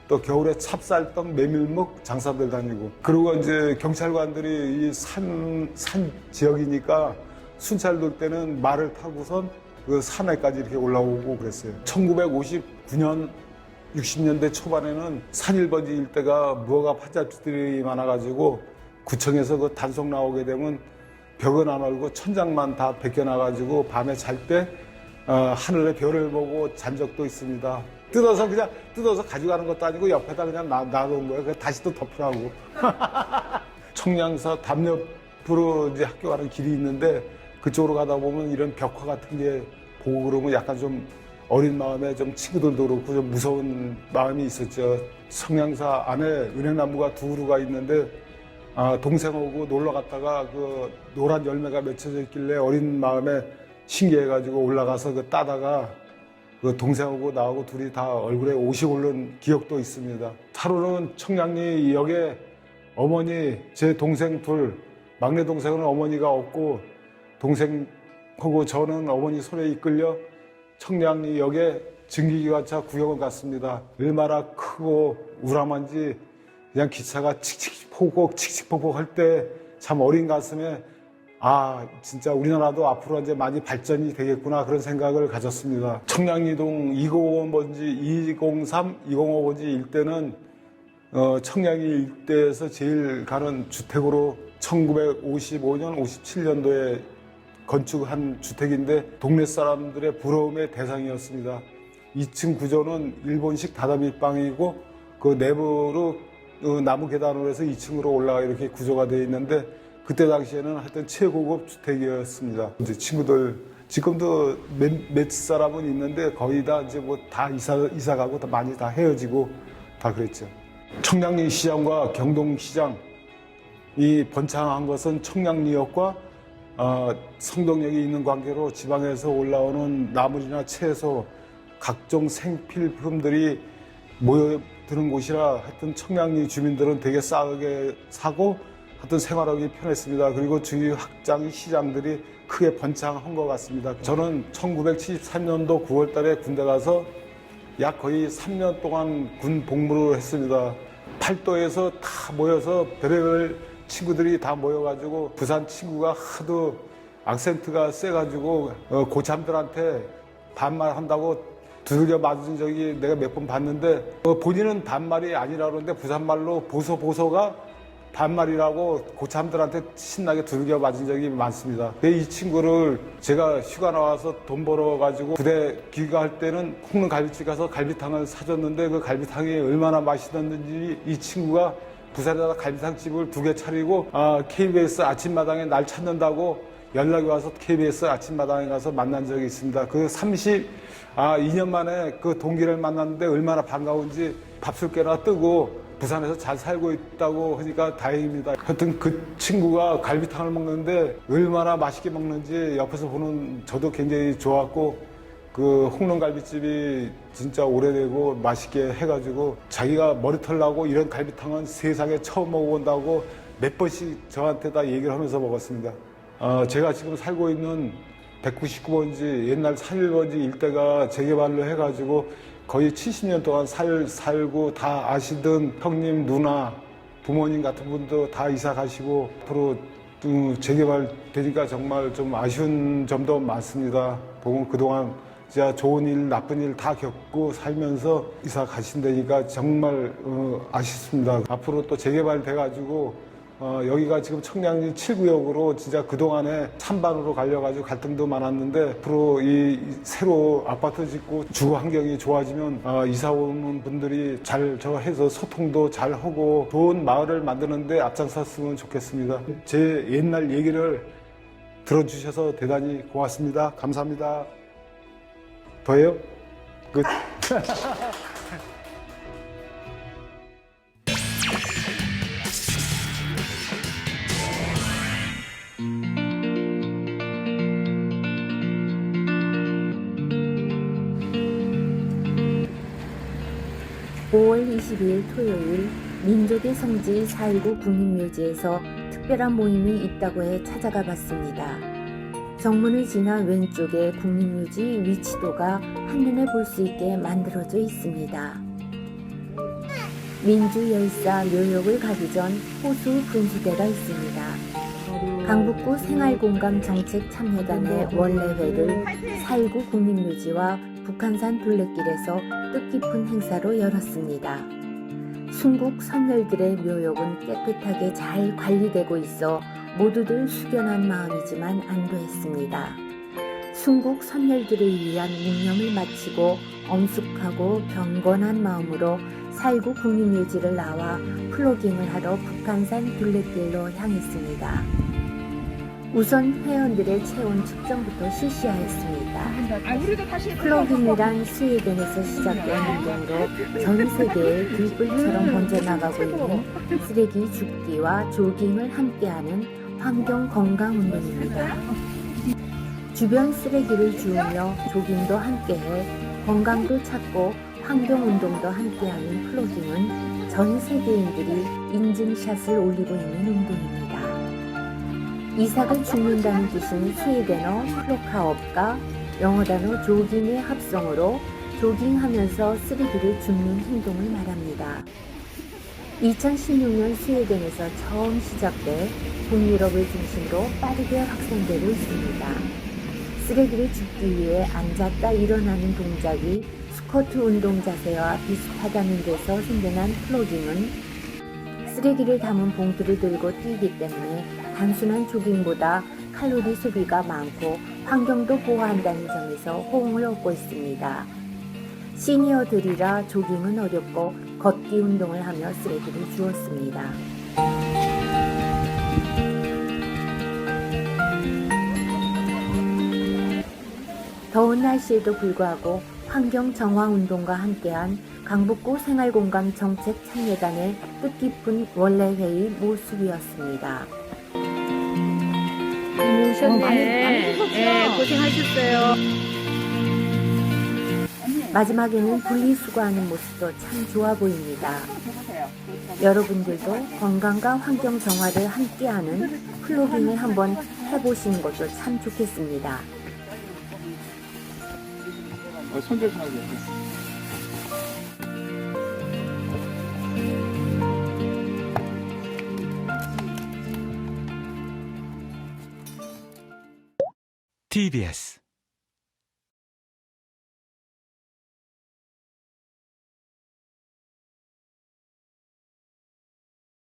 또 겨울에 찹쌀떡, 메밀묵 장사들 다니고 그리고 이제 경찰관들이 이 산 지역이니까 순찰 돌 때는 말을 타고선 그 산에까지 이렇게 올라오고 그랬어요. 1959년 60년대 초반에는 산일번지 일대가 무허가 판잣집들이 많아가지고 구청에서 그 단속 나오게 되면 벽은 안 얼고 천장만 다 벗겨놔가지고 밤에 잘 때 하늘의 별을 보고 잔 적도 있습니다. 뜯어서 가져가는 것도 아니고 옆에다 그냥 놔놓은 거예요. 그래서 다시 또 덮으라고. 청량사 담옆으로 이제 학교 가는 길이 있는데 그쪽으로 가다 보면 이런 벽화 같은 게 보고 그러면 약간 좀 어린 마음에 좀 친구들도 그렇고 좀 무서운 마음이 있었죠. 청량사 안에 은행나무가 두 그루가 있는데 동생하고 놀러 갔다가 그 노란 열매가 맺혀져 있길래 어린 마음에 신기해가지고 올라가서 그 따다가 그 동생하고 나하고 둘이 다 얼굴에 옷이 오른 기억도 있습니다. 하루는 청량리역에 어머니, 제 동생 둘, 막내 동생은 어머니가 없고 동생하고 저는 어머니 손에 이끌려 청량리역에 증기기관차 구경을 갔습니다. 얼마나 크고 우람한지 그냥 기차가 칙칙폭폭 할 때 참 어린 가슴에 아 진짜 우리나라도 앞으로 이제 많이 발전이 되겠구나 그런 생각을 가졌습니다. 청량리동 2005번지 203, 205번지 일대는 청량리 일대에서 제일 가는 주택으로 1955년, 57년도에 건축한 주택인데 동네 사람들의 부러움의 대상이었습니다. 2층 구조는 일본식 다다미방이고 그 내부로 나무 계단으로 해서 2층으로 올라가 이렇게 구조가 되어 있는데 그때 당시에는 하여튼 최고급 주택이었습니다. 이제 친구들 지금도 몇 사람은 있는데 거의 다 이제 뭐 다 이사 가고 다 많이 다 헤어지고 다 그랬죠. 청량리 시장과 경동시장 이 번창한 것은 청량리역과 성동역이 있는 관계로 지방에서 올라오는 나물이나 채소 각종 생필품들이 모여드는 곳이라 하여튼 청량리 주민들은 되게 싸게 사고 하여튼 생활하기 편했습니다. 그리고 주위 확장 시장들이 크게 번창한 것 같습니다. 저는 1973년도 9월 달에 군대 가서 약 거의 3년 동안 군 복무를 했습니다. 팔도에서 다 모여서 별의별 친구들이 다 모여가지고 부산 친구가 하도 악센트가 세가지고 고참들한테 반말한다고 두들겨 맞은 적이 내가 몇 번 봤는데 본인은 반말이 아니라 그러는데 부산말로 보소가 반말이라고 고참들한테 신나게 두들겨 맞은 적이 많습니다. 이 친구를 제가 휴가 나와서 돈 벌어가지고 부대 귀가할 때는 홍릉 갈비집 가서 갈비탕을 사줬는데 그 갈비탕이 얼마나 맛있었는지 이 친구가 부산에다 갈비탕집을 2개 차리고 KBS 아침마당에 날 찾는다고 연락이 와서 KBS 아침마당에 가서 만난 적이 있습니다. 그 2년 만에 그 동기를 만났는데 얼마나 반가운지 밥술깨나 뜨고 부산에서 잘 살고 있다고 하니까 다행입니다. 하여튼 그 친구가 갈비탕을 먹는데 얼마나 맛있게 먹는지 옆에서 보는 저도 굉장히 좋았고 그 홍릉갈비집이 진짜 오래되고 맛있게 해가지고 자기가 머리털 나고 이런 갈비탕은 세상에 처음 먹어본다고 몇 번씩 저한테 다 얘기를 하면서 먹었습니다. 제가 지금 살고 있는 199번지 옛날 31번지 일대가 재개발로 해가지고 거의 70년 동안 살고 다 아시던 형님, 누나, 부모님 같은 분도 다 이사 가시고 앞으로 재개발 되니까 정말 좀 아쉬운 점도 많습니다. 보면 그동안 진짜 좋은 일, 나쁜 일 다 겪고 살면서 이사 가신다니까 정말 아쉽습니다. 앞으로 또 재개발 돼가지고 여기가 지금 청량리 7구역으로 진짜 그동안에 찬반으로 갈려가지고 갈등도 많았는데 앞으로 이 새로 아파트 짓고 주거 환경이 좋아지면 이사 오는 분들이 잘 해서 소통도 잘 하고 좋은 마을을 만드는데 앞장섰으면 좋겠습니다. 제 옛날 얘기를 들어주셔서 대단히 고맙습니다. 감사합니다. 더해요? 끝. 5월 22일 토요일 민족의 성지 4.19 국립묘지에서 특별한 모임이 있다고 해 찾아가 봤습니다. 정문을 지나 왼쪽에 국립묘지 위치도가 한눈에 볼 수 있게 만들어져 있습니다. 민주열사 묘역을 가기 전 호수 분수대가 있습니다. 강북구 생활공감정책참여단의 원래회를 4.19 국립묘지와 북한산 둘레길에서 뜻깊은 행사로 열었습니다. 순국 선열들의 묘역은 깨끗하게 잘 관리되고 있어 모두들 숙연한 마음이지만 안도했습니다. 순국 선열들을 위한 묵념을 마치고 엄숙하고 경건한 마음으로 4.19 국립묘지를 나와 플로깅을 하러 북한산 둘레길로 향했습니다. 우선 회원들의 체온 측정부터 실시하였습니다. 플로깅이란 스웨덴에서 시작된 운동으로 전 세계에 들불처럼 번져나가고 있는 쓰레기 줍기와 조깅을 함께하는 환경 건강 운동입니다. 주변 쓰레기를 주우며 조깅도 함께해 건강도 찾고 환경운동도 함께하는 플로깅은 전 세계인들이 인증샷을 올리고 있는 운동입니다. 이삭을 죽는다는 뜻인 스웨덴어 플로카업과 영어 단어 조깅의 합성어로 조깅하면서 쓰레기를 줍는 행동을 말합니다. 2016년 스웨덴에서 처음 시작돼 북유럽을 중심으로 빠르게 확산되고 있습니다. 쓰레기를 줍기 위해 앉았다 일어나는 동작이 스쿼트 운동 자세와 비슷하다는 데서 생겨난 플로깅은 쓰레기를 담은 봉투를 들고 뛰기 때문에 단순한 조깅보다 칼로리 소비가 많고 환경도 보호한다는 점에서 호응을 얻고 있습니다. 시니어들이라 조깅은 어렵고 걷기 운동을 하며 쓰레기를 주웠습니다. 더운 날씨에도 불구하고 환경 정화 운동과 함께한 강북구 생활공감 정책 참여단의 뜻깊은 원래회의 모습이었습니다. 많이 힘들었죠? 고생하셨어요. 마지막에는 분리수거하는 모습도 참 좋아 보입니다. 여러분들도 건강과 환경 정화를 함께하는 플로깅을 한번 해보시는 것도 참 좋겠습니다. 손절하게. TBS